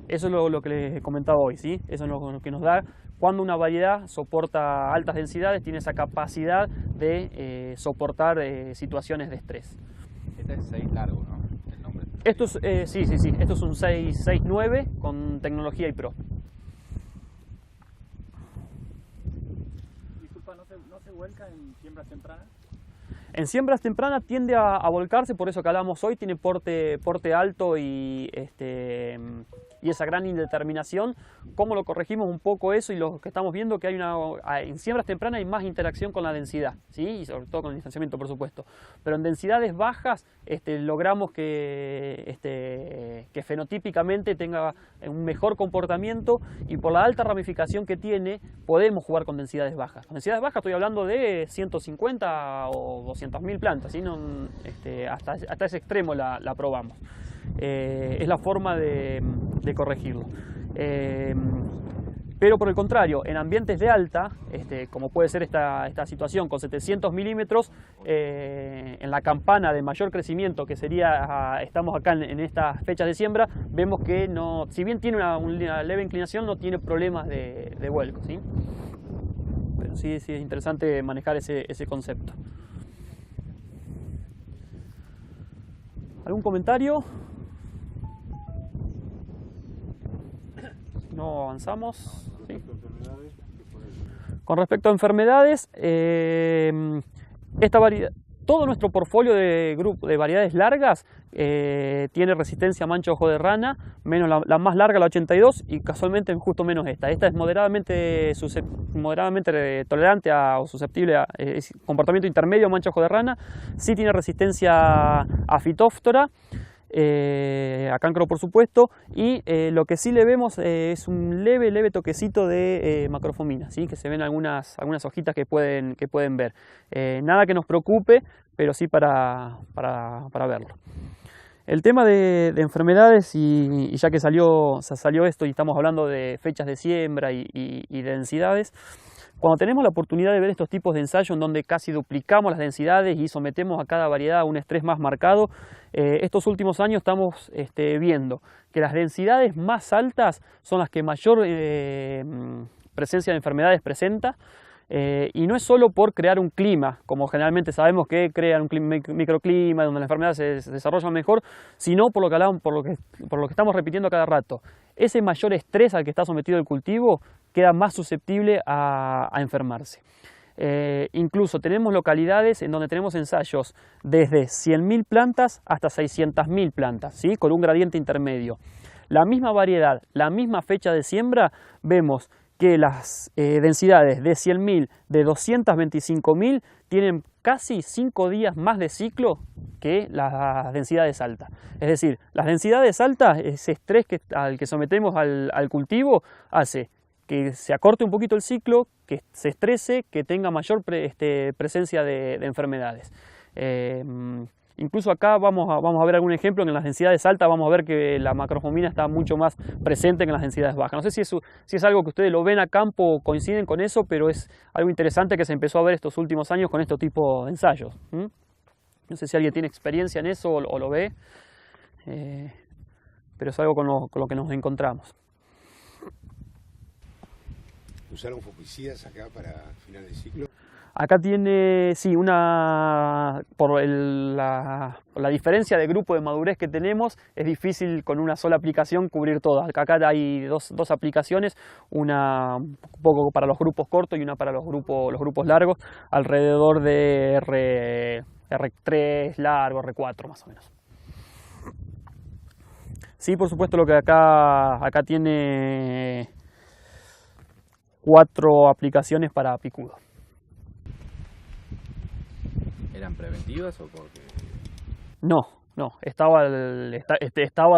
Eso es lo que les comentaba hoy, ¿sí? Eso es lo que nos da cuando una variedad soporta altas densidades, tiene esa capacidad de soportar situaciones de estrés. Este es 6 largo, ¿no? Esto es, sí, esto es un 6.9 con tecnología iPro. Disculpa, ¿no se vuelca en siembras tempranas? En siembras tempranas tiende a volcarse, por eso que hablamos hoy, tiene porte alto y esa gran indeterminación. ¿Cómo lo corregimos un poco eso? Y lo que estamos viendo que en siembras tempranas hay más interacción con la densidad, ¿sí? Y sobre todo con el distanciamiento, por supuesto. Pero en densidades bajas logramos que fenotípicamente tenga un mejor comportamiento, y por la alta ramificación que tiene podemos jugar con densidades bajas. Con densidades bajas estoy hablando de 150 o 200.000 plantas, ¿sí? Hasta ese extremo la probamos. Es la forma de corregirlo. Pero por el contrario, en ambientes de alta, como puede ser esta situación con 700 milímetros, en la campana de mayor crecimiento, que sería, estamos acá en estas fechas de siembra, vemos que no, si bien tiene una leve inclinación, no tiene problemas de vuelco, ¿sí? Pero sí es interesante manejar ese concepto. ¿Algún comentario? Si no, avanzamos. ¿Sí? Con respecto a enfermedades, esta variedad, todo nuestro portfolio de variedades largas tiene resistencia a mancha de ojo de rana, menos la más larga, la 82, y casualmente justo menos esta. Esta es moderadamente tolerante o susceptible a comportamiento intermedio a mancha de ojo de rana. Sí tiene resistencia a Phytophthora, a cancro por supuesto, y lo que sí le vemos es un leve toquecito de macrofomina, ¿sí? Que se ven algunas hojitas que pueden ver. Nada que nos preocupe, pero sí para verlo. El tema de enfermedades, y ya que salió esto y estamos hablando de fechas de siembra y de densidades, cuando tenemos la oportunidad de ver estos tipos de ensayos en donde casi duplicamos las densidades y sometemos a cada variedad a un estrés más marcado, estos últimos años estamos viendo que las densidades más altas son las que mayor presencia de enfermedades presenta. Y no es solo por crear un clima, como generalmente sabemos que crean un microclima donde las enfermedades se desarrollan mejor, sino por lo que hablamos, por lo que estamos repitiendo a cada rato. Ese mayor estrés al que está sometido el cultivo queda más susceptible a enfermarse. Incluso tenemos localidades en donde tenemos ensayos desde 100.000 plantas hasta 600.000 plantas, ¿sí? Con un gradiente intermedio. La misma variedad, la misma fecha de siembra, vemos que las densidades de 100.000, de 225.000 tienen casi 5 días más de ciclo que las densidades altas. Es decir, las densidades altas, ese estrés al que sometemos al cultivo, hace que se acorte un poquito el ciclo, que se estrese, que tenga mayor presencia de enfermedades. Incluso acá vamos a ver algún ejemplo que en las densidades altas vamos a ver que la macrofomina está mucho más presente que en las densidades bajas. No sé si es algo que ustedes lo ven a campo o coinciden con eso, pero es algo interesante que se empezó a ver estos últimos años con este tipo de ensayos. No sé si alguien tiene experiencia en eso o lo ve, pero es algo con lo que nos encontramos. ¿Usaron fungicidas acá para final de ciclo? Acá tiene, sí, por la diferencia de grupo de madurez que tenemos, es difícil con una sola aplicación cubrir todas. Acá hay dos aplicaciones, una un poco para los grupos cortos y una para los grupos largos, alrededor de R3 largo, R4 más o menos. Sí, por supuesto, lo que acá tiene 4 aplicaciones para picudo. ¿Eran preventivas o porque...? No, estaba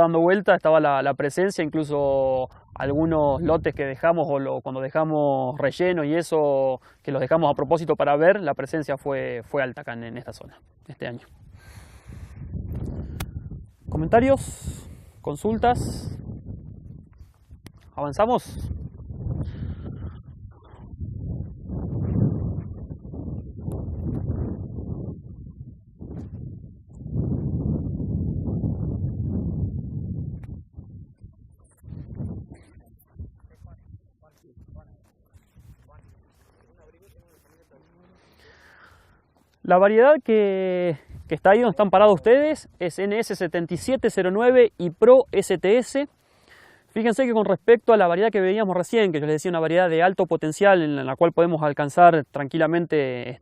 dando vuelta, estaba la presencia, incluso algunos lotes que dejamos cuando dejamos relleno y eso, que los dejamos a propósito para ver, la presencia fue alta acá en esta zona, este año. ¿Comentarios? ¿Consultas? ¿Avanzamos? La variedad que está ahí donde están parados ustedes es NS7709 y Pro STS. Fíjense que con respecto a la variedad que veíamos recién, que yo les decía una variedad de alto potencial en la cual podemos alcanzar tranquilamente,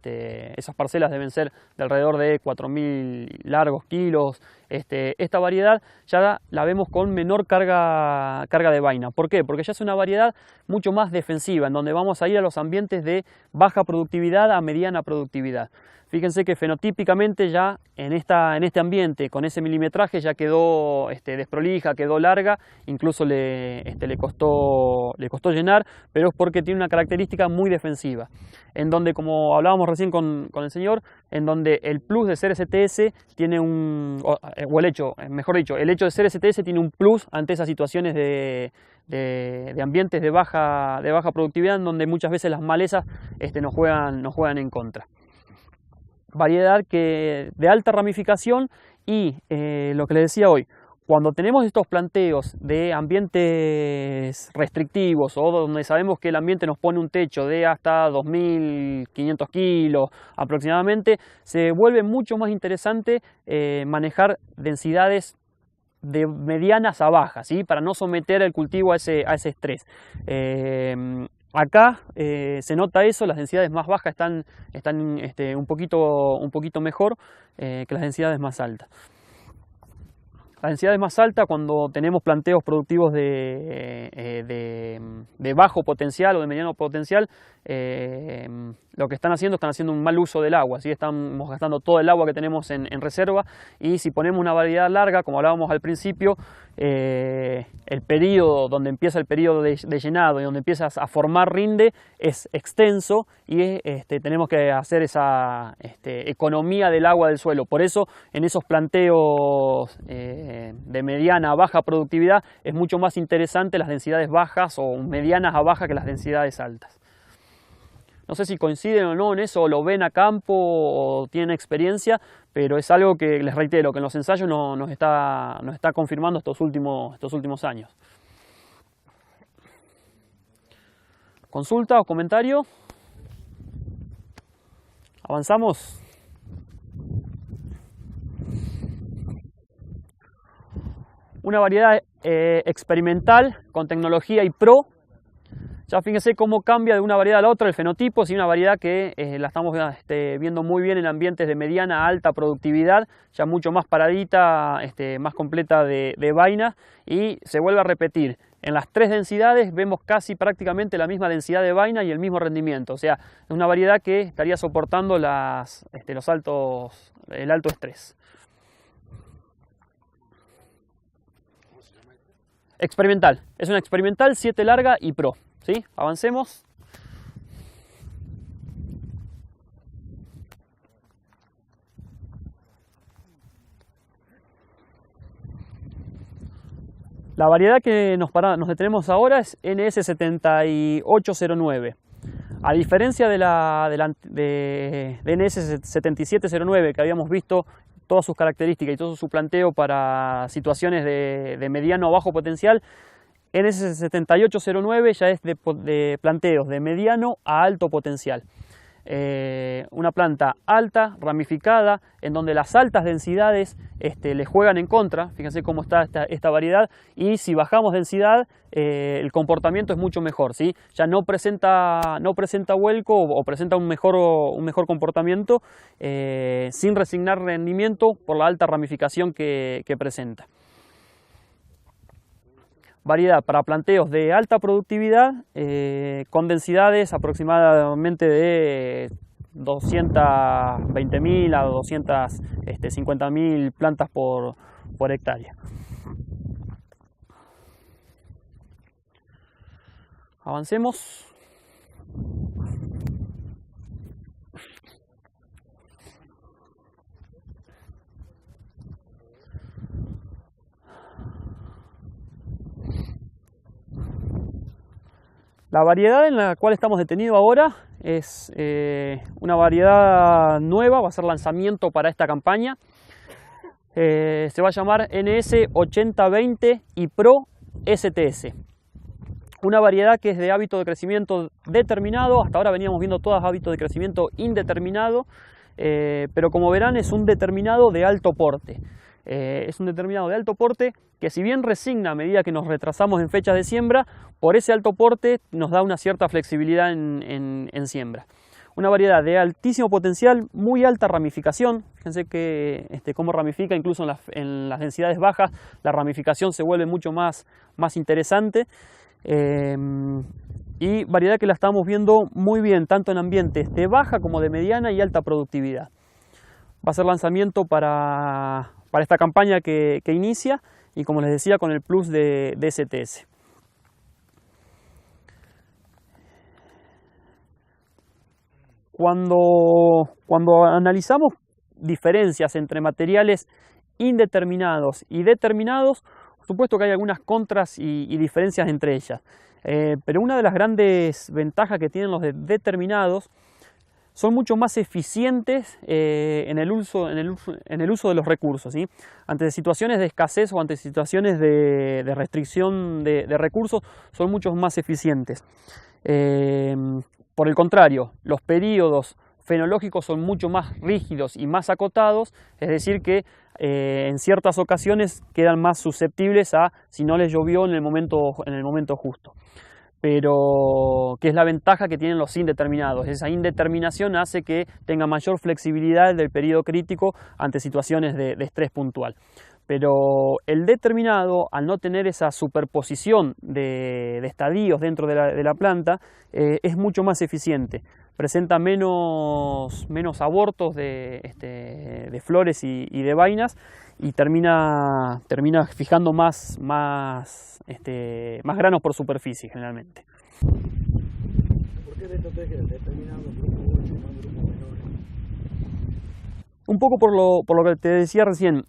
esas parcelas deben ser de alrededor de 4.000 largos kilos. Esta variedad ya la vemos con menor carga de vaina. ¿Por qué? Porque ya es una variedad mucho más defensiva, en donde vamos a ir a los ambientes de baja productividad a mediana productividad. Fíjense que fenotípicamente ya en este ambiente, con ese milimetraje, ya quedó desprolija, quedó larga, incluso le costó llenar, pero es porque tiene una característica muy defensiva. En donde, como hablábamos recién con el señor, en donde el plus de ser STS tiene el hecho de ser STS tiene un plus ante esas situaciones de ambientes de baja productividad, en donde muchas veces las malezas nos juegan en contra. Variedad de alta ramificación y lo que les decía hoy, cuando tenemos estos planteos de ambientes restrictivos o donde sabemos que el ambiente nos pone un techo de hasta 2.500 kilos aproximadamente, se vuelve mucho más interesante manejar densidades de medianas a bajas, ¿sí? Para no someter el cultivo a ese estrés. Acá se nota eso, las densidades más bajas están un poquito mejor que las densidades más altas. Las densidades más altas, cuando tenemos planteos productivos de bajo potencial o de mediano potencial, lo que están haciendo un mal uso del agua, ¿sí? Estamos gastando todo el agua que tenemos en reserva, y si ponemos una variedad larga, como hablábamos al principio, el periodo donde empieza el periodo de llenado y donde empieza a formar rinde es extenso, y tenemos que hacer esa economía del agua del suelo. Por eso en esos planteos de mediana a baja productividad es mucho más interesante las densidades bajas o medianas a bajas que las densidades altas. No sé si coinciden o no en eso, o lo ven a campo o tienen experiencia, pero es algo que les reitero, que en los ensayos nos está confirmando estos últimos años. ¿Consulta o comentario? ¿Avanzamos? Una variedad experimental con tecnología y pro. Ya fíjense cómo cambia de una variedad a la otra el fenotipo. Si una variedad que la estamos viendo muy bien en ambientes de mediana a alta productividad, ya mucho más paradita, más completa de vaina, y se vuelve a repetir. En las 3 densidades vemos casi prácticamente la misma densidad de vaina y el mismo rendimiento. O sea, es una variedad que estaría soportando el alto estrés. Experimental. Es una experimental 7 larga y pro. ¿Sí? Avancemos. La variedad que nos detenemos ahora es NS7809. A diferencia de NS7709, que habíamos visto todas sus características y todo su planteo para situaciones de mediano o bajo potencial, NS7809 ya es de planteos de mediano a alto potencial. una planta alta, ramificada, en donde las altas densidades le juegan en contra. Fíjense cómo está esta variedad, y si bajamos densidad el comportamiento es mucho mejor, ¿sí? Ya no presenta vuelco o presenta un mejor comportamiento sin resignar rendimiento por la alta ramificación que presenta. Variedad para planteos de alta productividad con densidades aproximadamente de 220.000 a 250.000 plantas por hectárea. Avancemos. La variedad en la cual estamos detenidos ahora es una variedad nueva, va a ser lanzamiento para esta campaña. Se va a llamar NS8020 y Pro STS. Una variedad que es de hábito de crecimiento determinado. Hasta ahora veníamos viendo todas hábitos de crecimiento indeterminado, pero como verán es un determinado de alto porte. Es un determinado de alto porte que, si bien resigna a medida que nos retrasamos en fechas de siembra, por ese alto porte nos da una cierta flexibilidad en siembra. Una variedad de altísimo potencial, muy alta ramificación. Fíjense que cómo ramifica, incluso en las densidades bajas la ramificación se vuelve mucho más interesante. Y variedad que la estamos viendo muy bien tanto en ambientes de baja como de mediana y alta productividad. Va a ser lanzamiento para esta campaña que inicia, y como les decía, con el plus de STS. Cuando analizamos diferencias entre materiales indeterminados y determinados, por supuesto que hay algunas contras y diferencias entre ellas, pero una de las grandes ventajas que tienen los determinados son mucho más eficientes en el uso de los recursos, ¿sí? Ante situaciones de escasez o ante situaciones de restricción de recursos, son mucho más eficientes. Por el contrario, los periodos fenológicos son mucho más rígidos y más acotados, es decir que en ciertas ocasiones quedan más susceptibles a si no les llovió en el momento justo. Pero que es la ventaja que tienen los indeterminados. Esa indeterminación hace que tenga mayor flexibilidad del periodo crítico ante situaciones de estrés puntual. Pero el determinado, al no tener esa superposición de estadios dentro de la planta, es mucho más eficiente. Presenta menos abortos de flores y de vainas, y termina fijando más granos por superficie generalmente. ¿Por qué de estrategia determinado grupo 8 y no grupos menores? Un poco por lo que te decía recién,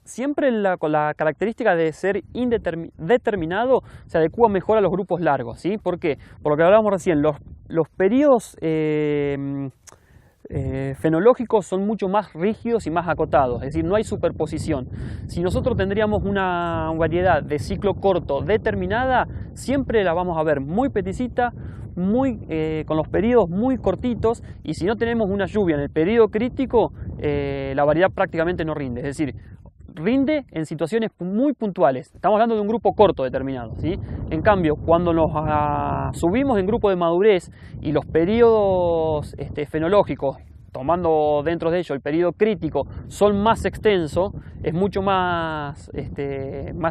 siempre con la característica de ser determinado se adecua mejor a los grupos largos, ¿sí? ¿Por qué? Por lo que hablábamos recién, los periodos fenológicos son mucho más rígidos y más acotados, es decir, no hay superposición. Si nosotros tendríamos una variedad de ciclo corto determinada, siempre la vamos a ver muy peticita, con los periodos muy cortitos, y si no tenemos una lluvia en el periodo crítico, la variedad prácticamente no rinde, es decir, rinde en situaciones muy puntuales. Estamos hablando de un grupo corto determinado, ¿sí? En cambio, cuando nos subimos en grupo de madurez y los periodos fenológicos, tomando dentro de ello el periodo crítico, son más extensos, es mucho más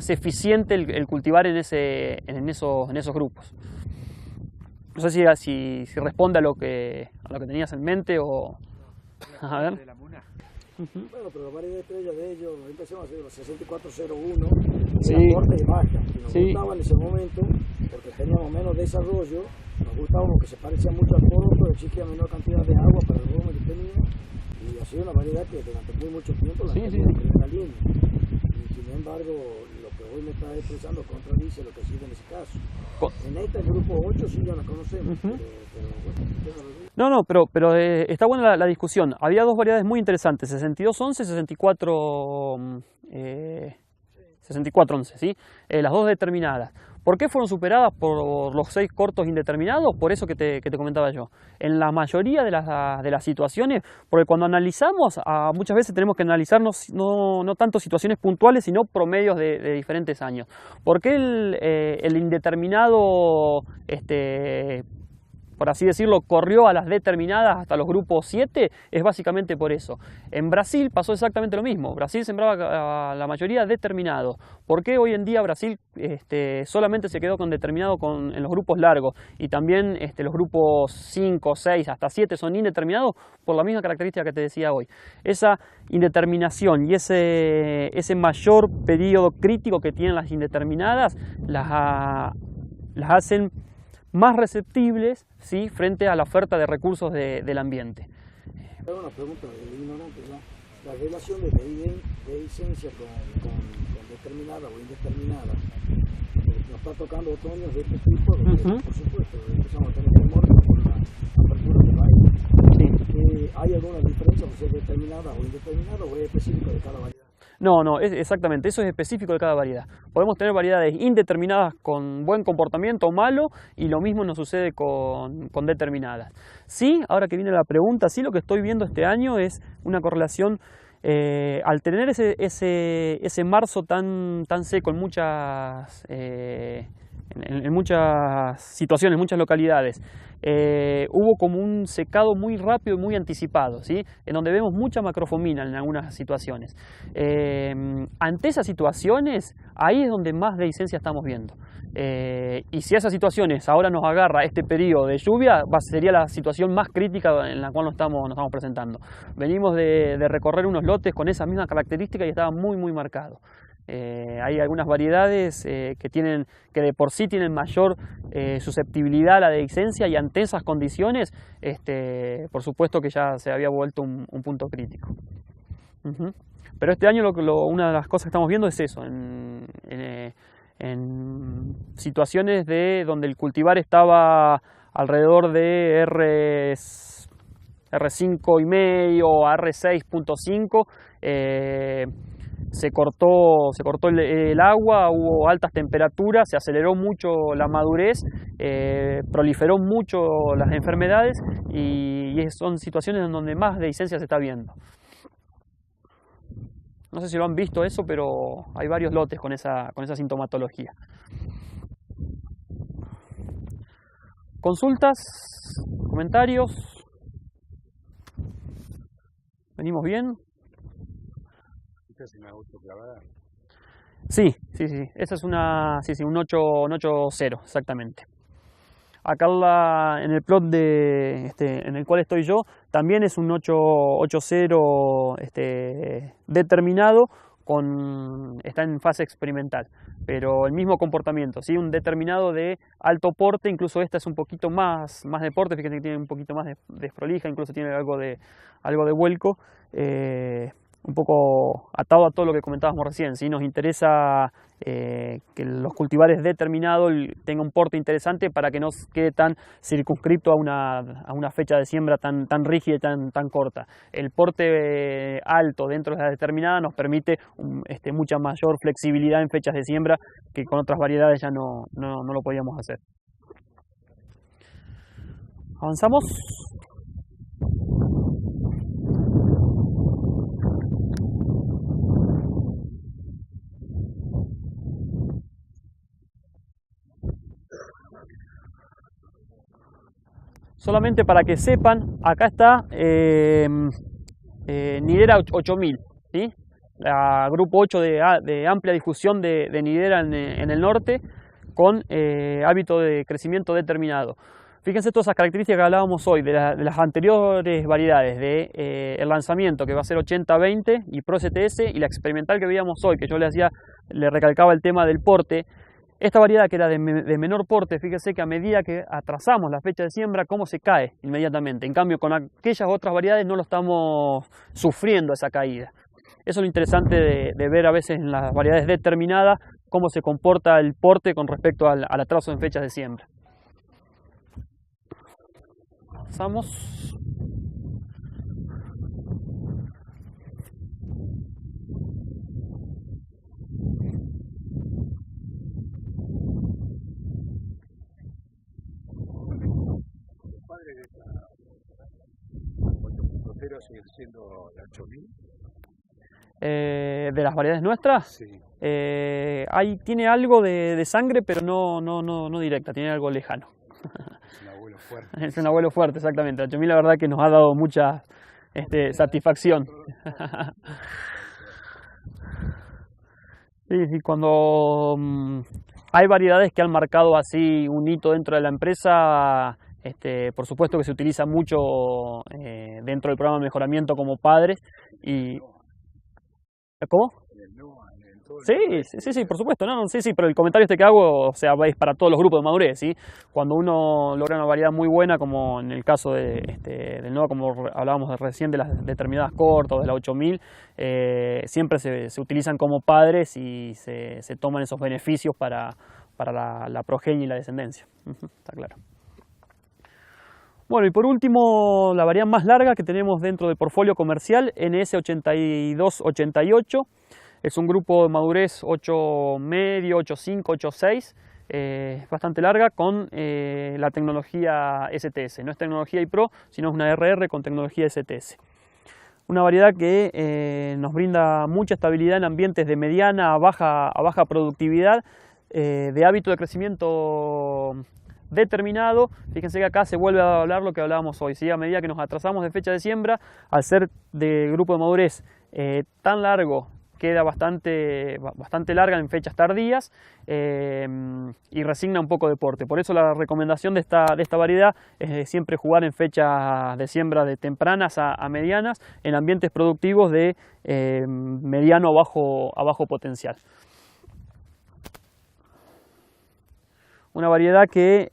eficiente el cultivar en esos grupos. No sé si responde a lo que tenías en mente o... A ver. Bueno, pero la variedad de estrellas de ellos, empezamos a hacer los 6401, sí, corta y baja, que nos sí, gustaba en ese momento, porque teníamos menos desarrollo, nos gustaba porque se parecía mucho al poro, pero exigía menor cantidad de agua para el volumen que tenía, y ha sido una variedad que durante mucho tiempo la tenía en primera línea. Y sin embargo, lo que hoy me está expresando contradice lo que sirve en ese caso. En este grupo 8 sí ya la conocemos, pero bueno, pero está buena la discusión. Había dos variedades muy interesantes, 6211 y 6411, ¿sí? Las dos determinadas. ¿Por qué fueron superadas por los 6 cortos indeterminados? Por eso que te comentaba yo. En la mayoría de las situaciones, porque cuando analizamos, muchas veces tenemos que analizarnos no tanto situaciones puntuales, sino promedios de diferentes años. ¿Por qué el indeterminado, por así decirlo, corrió a las determinadas hasta los grupos 7? Es básicamente por eso. En Brasil pasó exactamente lo mismo. Brasil sembraba la mayoría determinado. ¿Por qué hoy en día Brasil solamente se quedó con determinado en los grupos largos? Y también los grupos 5, 6, hasta 7 son indeterminados por la misma característica que te decía hoy. Esa indeterminación y ese mayor periodo crítico que tienen las indeterminadas las hacen más receptibles, ¿sí?, frente a la oferta de recursos del ambiente. Tengo una pregunta del ignorante, ¿no? La relación de dehiscencia con determinada o indeterminada. Nos está tocando otoños de este tipo, por supuesto, empezamos a tener temor por la apertura del aire. Sí. ¿Hay alguna diferencia por ser determinada o indeterminada o es específico de cada variedad? No, exactamente, eso es específico de cada variedad. Podemos tener variedades indeterminadas con buen comportamiento o malo, y lo mismo nos sucede con determinadas. Sí, ahora que viene la pregunta, sí, lo que estoy viendo este año es una correlación, al tener ese marzo tan seco en muchas situaciones, en muchas localidades. Hubo como un secado muy rápido y muy anticipado, ¿sí?, en donde vemos mucha macrofomina en algunas situaciones. Ante esas situaciones, ahí es donde más dehiscencia estamos viendo. Y si esas situaciones ahora nos agarra este periodo de lluvia, sería la situación más crítica en la cual nos estamos presentando. Venimos de recorrer unos lotes con esa misma característica y estaba muy marcado. Hay algunas variedades que de por sí tienen mayor susceptibilidad a la dehiscencia, y ante esas condiciones, por supuesto que ya se había vuelto un punto crítico. Pero este año una de las cosas que estamos viendo es eso, en situaciones donde el cultivar estaba alrededor de R5,5 o R6.5, se cortó el agua, hubo altas temperaturas, se aceleró mucho la madurez, proliferó mucho las enfermedades, y son situaciones en donde más dehiscencia se está viendo. No sé si lo han visto eso, pero hay varios lotes con esa sintomatología. ¿Consultas? ¿Comentarios? ¿Venimos bien? ¿Es una autoclavada? Sí. Esa es un 8.0, exactamente. Acá en el plot en el cual estoy yo, también es un 8.0 determinado, está en fase experimental, pero el mismo comportamiento, ¿sí? Un determinado de alto porte, incluso esta es un poquito más de porte, fíjense que tiene un poquito más de desprolija, incluso tiene algo de vuelco, un poco atado a todo lo que comentábamos recién, ¿sí? Nos interesa que los cultivares determinados tengan un porte interesante para que no quede tan circunscripto a una fecha de siembra tan rígida y tan corta. El porte alto dentro de la determinada nos permite mucha mayor flexibilidad en fechas de siembra, que con otras variedades ya no lo podíamos hacer. ¿Avanzamos? Solamente para que sepan, acá está Nidera 8000, ¿sí? Grupo 8 de amplia difusión de Nidera en el norte, con hábito de crecimiento determinado. Fíjense todas esas características que hablábamos hoy de las anteriores variedades, el lanzamiento que va a ser 80-20 y Pro CTS, y la experimental que veíamos hoy, que yo le recalcaba el tema del porte. Esta variedad que era de menor porte, fíjese que a medida que atrasamos la fecha de siembra, cómo se cae inmediatamente. En cambio, con aquellas otras variedades no lo estamos sufriendo esa caída. Eso es lo interesante de ver a veces en las variedades determinadas cómo se comporta el porte con respecto al atraso en fechas de siembra. Pasamos. primero sigue siendo la 8000. De las variedades nuestras, Sí. tiene algo de sangre, pero no directa, tiene algo lejano. Es un abuelo fuerte. Es un abuelo fuerte, exactamente. La 8000 la verdad que nos ha dado mucha satisfacción. Sí, cuando hay variedades que han marcado así un hito dentro de la empresa, por supuesto que se utiliza mucho dentro del programa de mejoramiento como padres. Y ¿cómo? Sí, por supuesto, sí, pero el comentario que hago, o sea, es para todos los grupos de madurez, ¿sí? Cuando uno logra una variedad muy buena, como en el caso del NOA, como hablábamos recién de las determinadas cortas, de la 8000, siempre se utilizan como padres y se toman esos beneficios para la progenie y la descendencia. Está claro. Bueno, y por último, la variedad más larga que tenemos dentro del portfolio comercial, NS8288. Es un grupo de madurez 8 medio, 8.5, 8.6, bastante larga con la tecnología STS. No es tecnología iPro, sino es una RR con tecnología STS. Una variedad que nos brinda mucha estabilidad en ambientes de mediana a baja productividad, de hábito de crecimiento determinado. Fíjense que acá se vuelve a hablar lo que hablábamos hoy, ¿sí? A medida que nos atrasamos de fecha de siembra, al ser de grupo de madurez tan largo, queda bastante larga en fechas tardías y resigna un poco de porte. Por eso la recomendación de esta variedad es siempre jugar en fechas de siembra de tempranas a medianas en ambientes productivos de mediano a bajo potencial. Una variedad que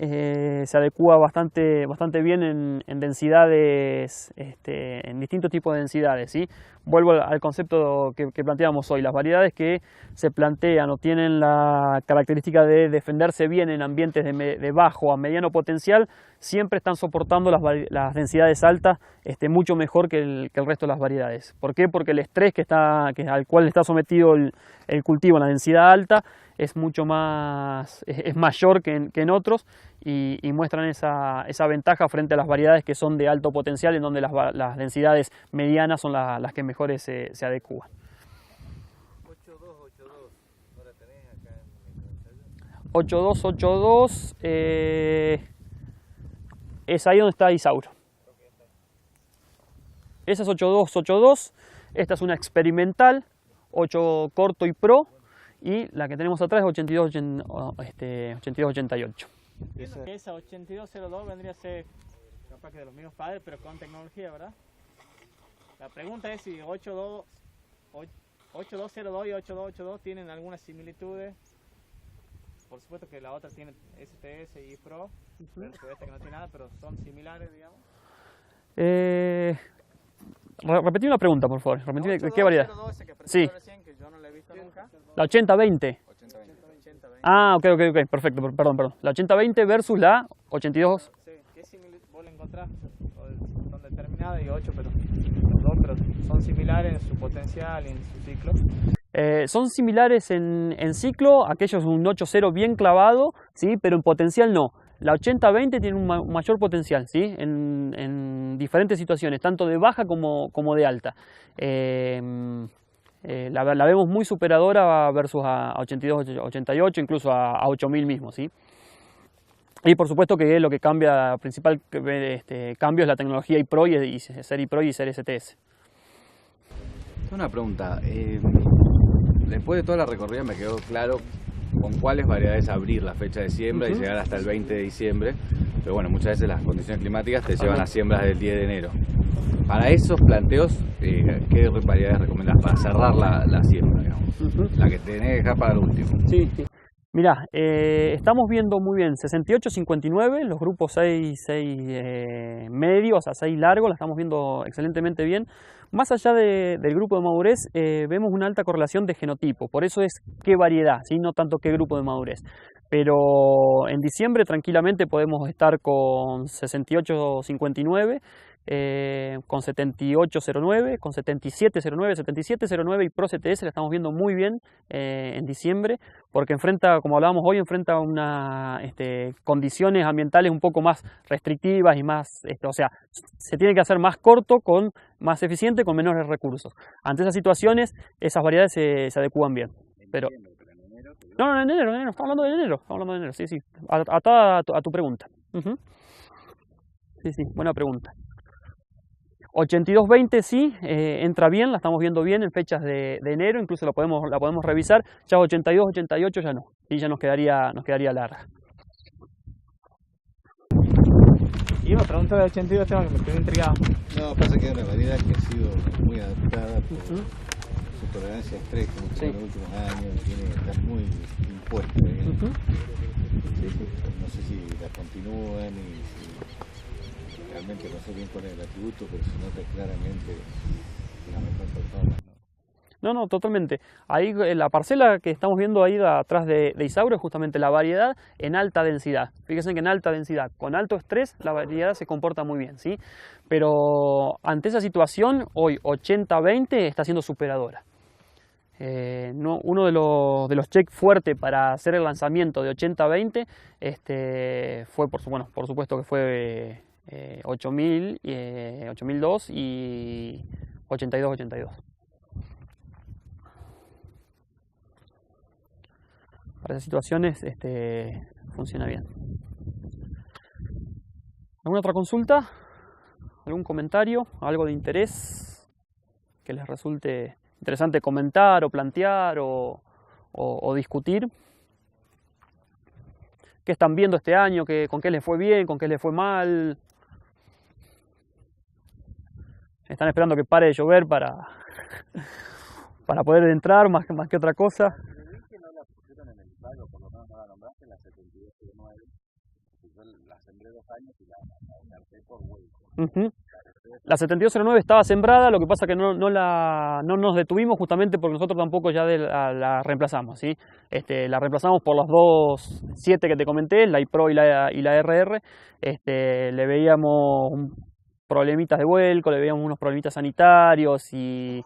se adecua bastante bien en densidades, en distintos tipos de densidades, ¿sí? Vuelvo al concepto que planteamos hoy. Las variedades que se plantean o tienen la característica de defenderse bien en ambientes de bajo a mediano potencial, siempre están soportando las densidades altas mucho mejor que el resto de las variedades. ¿Por qué? Porque el estrés al cual está sometido el cultivo en la densidad alta es mucho más, es mayor que en otros y muestran esa ventaja frente a las variedades que son de alto potencial, en donde las densidades medianas son las que mejores se adecúan. 8282, ahora tenés acá en el ensayo. 8282 es ahí donde está Isauro. Esa es 8282, esta es una experimental, 8 corto y pro. Y la que tenemos atrás es 8288. Esa 8202 vendría a ser capaz que de los mismos padres, pero con tecnología, ¿verdad? La pregunta es si 8202 y 8282 tienen algunas similitudes. Por supuesto que la otra tiene STS y Pro, pero esta que no tiene nada, pero son similares, digamos. Repetí una pregunta, por favor. ¿Qué variedad? Sí. Recién, que yo no la he visto nunca. La 8020. Ah, ok, perfecto, perdón. La 8020 versus la 82. Sí, ¿qué similitud vos la encontrás? Son determinadas y 8, pero los dos son similares en su potencial y en su ciclo. Son similares en ciclo, aquello es un 8.0 bien clavado, ¿sí? Pero en potencial no. La 80-20 tiene un mayor potencial, ¿sí? En diferentes situaciones, tanto de baja como de alta. La vemos muy superadora versus a 82-88, incluso a 8000 mismo, ¿sí? Y por supuesto que lo que cambia, principal cambio es la tecnología iPro y ser iPro y ser STS. Una pregunta, después de toda la recorrida me quedó claro con cuáles variedades abrir la fecha de siembra y llegar hasta el 20 de diciembre, pero bueno, muchas veces las condiciones climáticas te llevan a siembras del 10 de enero. Para esos planteos, ¿qué variedades recomendás para cerrar la siembra, digamos? La que tenés que dejar para el último. Sí. Mirá, estamos viendo muy bien 68-59, los grupos 6 medios, o sea 6 largos, la estamos viendo excelentemente bien. Más allá del grupo de madurez, vemos una alta correlación de genotipo, por eso es qué variedad, ¿sí? No tanto qué grupo de madurez. Pero en diciembre tranquilamente podemos estar con 68-59, con 7809, con 7709, 7709 y Pro CTS la estamos viendo muy bien en diciembre, porque enfrenta, como hablábamos hoy, enfrenta condiciones ambientales un poco más restrictivas y más, o sea, se tiene que hacer más corto, más eficiente, con menores recursos. Ante esas situaciones, esas variedades se adecúan bien. Pero no, en enero, estamos hablando de enero, sí, atada a tu pregunta. Sí, buena pregunta. 8220 sí, entra bien, la estamos viendo bien en fechas de enero, incluso la podemos revisar. Ya 82, 88 ya no, y ya nos quedaría larga. Y una pregunta de 82 tengo que me quedé intrigado. No, pasa que es una variedad que ha sido muy adaptada por su tolerancia a estrés, como en los últimos años, tiene que estar muy impuesta. No sé si la continúan y si realmente no sé bien cuál es el atributo, pero se nota claramente una mejor performance. No, totalmente. Ahí la parcela que estamos viendo ahí atrás de Isauro es justamente la variedad en alta densidad. Fíjense que en alta densidad, con alto estrés, la variedad se comporta muy bien, ¿sí? Pero ante esa situación, hoy 80-20 está siendo superadora. Uno de los checks fuertes para hacer el lanzamiento de 80-20 fue, por supuesto que fue 8000, 8002 y 82-82. Para esas situaciones funciona bien. ¿Alguna otra consulta? ¿Algún comentario? ¿Algo de interés que les resulte interesante comentar o plantear o discutir? ¿Qué están viendo este año? ¿Con qué les fue bien? ¿Con qué les fue mal? ¿Están esperando que pare de llover para poder entrar más que otra cosa? La sembré 2 años y la injerté por huevo. La 7209 estaba sembrada, lo que pasa que no nos detuvimos justamente porque nosotros tampoco ya la reemplazamos, ¿sí? La reemplazamos por las 2.7 que te comenté, la iPro y la RR. Le veíamos problemitas de vuelco, le veíamos unos problemitas sanitarios y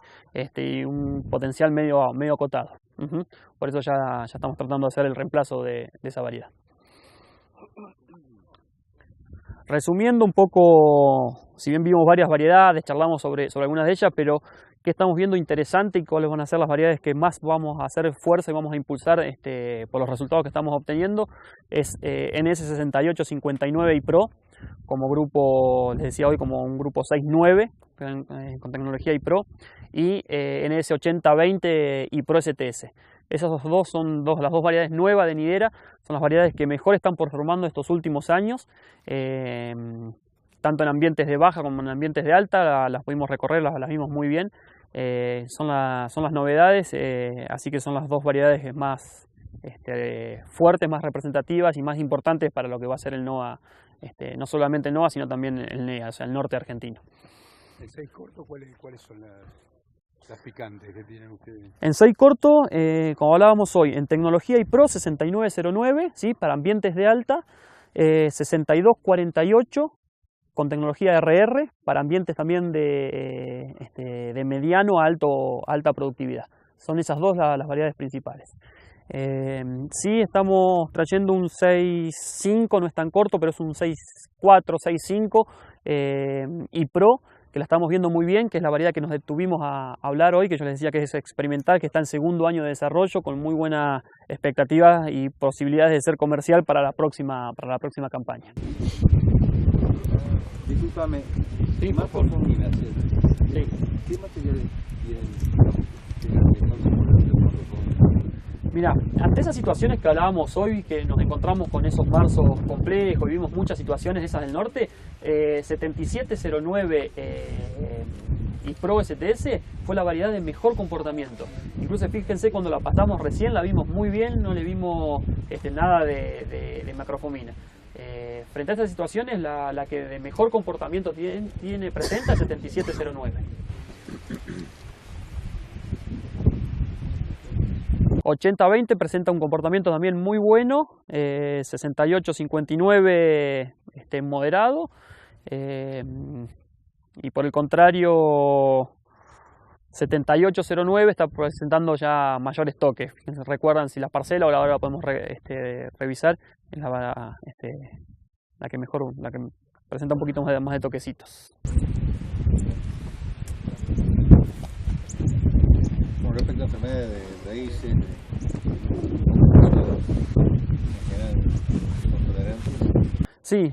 un potencial medio acotado. Por eso ya estamos tratando de hacer el reemplazo de esa variedad. Resumiendo un poco, si bien vimos varias variedades, charlamos sobre algunas de ellas, pero ¿qué estamos viendo interesante y cuáles van a ser las variedades que más vamos a hacer fuerza y vamos a impulsar por los resultados que estamos obteniendo? Es NS6859 y Pro, como grupo, les decía hoy, como un grupo 6-9 con tecnología y Pro, y NS8020 y Pro STS. Esas dos son las dos variedades nuevas de nidera, son las variedades que mejor están performando estos últimos años, tanto en ambientes de baja como en ambientes de alta, las pudimos recorrer, las vimos muy bien. Son las novedades, así que son las dos variedades más fuertes, más representativas y más importantes para lo que va a ser el NOA, no solamente el NOA, sino también el NEA, o sea, el norte argentino. ¿En 6 corto cuáles son las picantes que tienen ustedes? En 6 corto, como hablábamos hoy, en tecnología y Pro 6909, ¿sí? Para ambientes de alta, 6248 con tecnología RR, para ambientes también de mediano a alta productividad. Son esas dos las variedades principales. Sí, estamos trayendo un 6.5, no es tan corto, pero es un 6.4, 6.5 y Pro, que la estamos viendo muy bien, que es la variedad que nos detuvimos a hablar hoy, que yo les decía que es experimental, que está en segundo año de desarrollo, con muy buenas expectativas y posibilidades de ser comercial para la próxima campaña. Discúlpame, sí, más por familia, ¿sí? ¿Qué materiales tienen? Mira, ante esas situaciones que hablábamos hoy, que nos encontramos con esos marzos complejos y vimos muchas situaciones esas del norte, 7709 y Pro STS fue la variedad de mejor comportamiento. Incluso fíjense, cuando la pasamos recién la vimos muy bien, no le vimos nada de macrofomina. Frente a estas situaciones, la que de mejor comportamiento presenta es 7709. 80-20 presenta un comportamiento también muy bueno, 68-59 moderado, y por el contrario 7809 está presentando ya mayores toques. Recuerdan si la parcela, ahora la podemos revisar, es la que mejor, la que presenta un poquito más de toquecitos. Con respecto a enfermedades de raíces, ¿son tolerantes? Sí,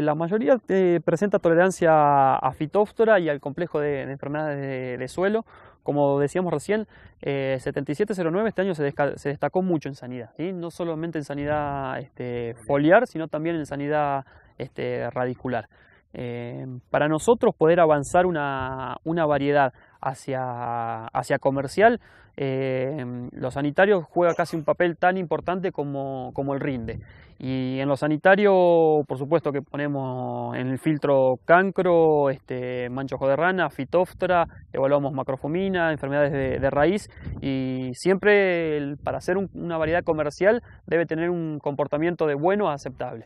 la mayoría presenta tolerancia a Phytophthora y al complejo de enfermedades de suelo. Como decíamos recién, 7709 este año se destacó mucho en sanidad, ¿sí? No solamente en sanidad foliar, sino también en sanidad radicular. Para nosotros poder avanzar una variedad hacia comercial, lo sanitario juega casi un papel tan importante como el rinde. Y en lo sanitario, por supuesto que ponemos en el filtro cancro, mancho ojo de rana, Phytophthora, evaluamos macrofomina, enfermedades de raíz, y siempre para hacer una variedad comercial debe tener un comportamiento de bueno a aceptable.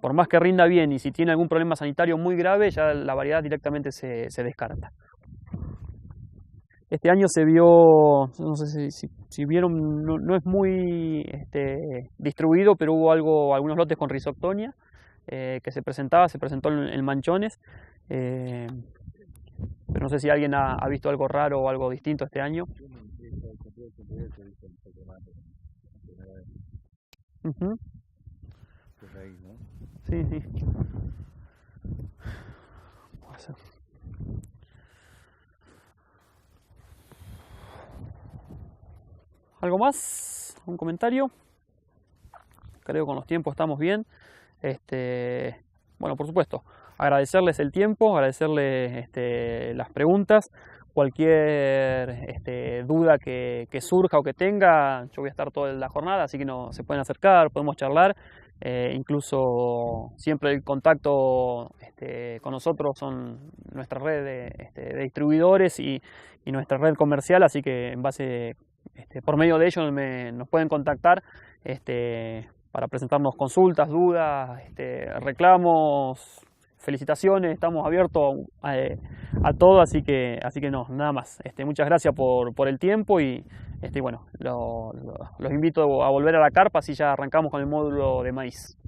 Por más que rinda bien y si tiene algún problema sanitario muy grave, ya la variedad directamente se descarta. Este año se vio, no sé si vieron, no es muy distribuido, pero hubo algunos lotes con Rhizoctonia que se presentó en manchones. Pero no sé si alguien ha visto algo raro o algo distinto este año. Uh-huh. Sí, sí. Puede ser. ¿Algo más? ¿Un comentario? Creo que con los tiempos estamos bien. Bueno, por supuesto, agradecerles el tiempo, agradecerles las preguntas. Cualquier duda que surja o que tenga, yo voy a estar toda la jornada, así que se pueden acercar, podemos charlar. Incluso siempre el contacto con nosotros son nuestra red de distribuidores y nuestra red comercial, así que en base por medio de ellos nos pueden contactar para presentarnos consultas, dudas, reclamos, felicitaciones. Estamos abiertos a todo, así que no, nada más. Muchas gracias por el tiempo y bueno, los invito a volver a la carpa, así ya arrancamos con el módulo de maíz.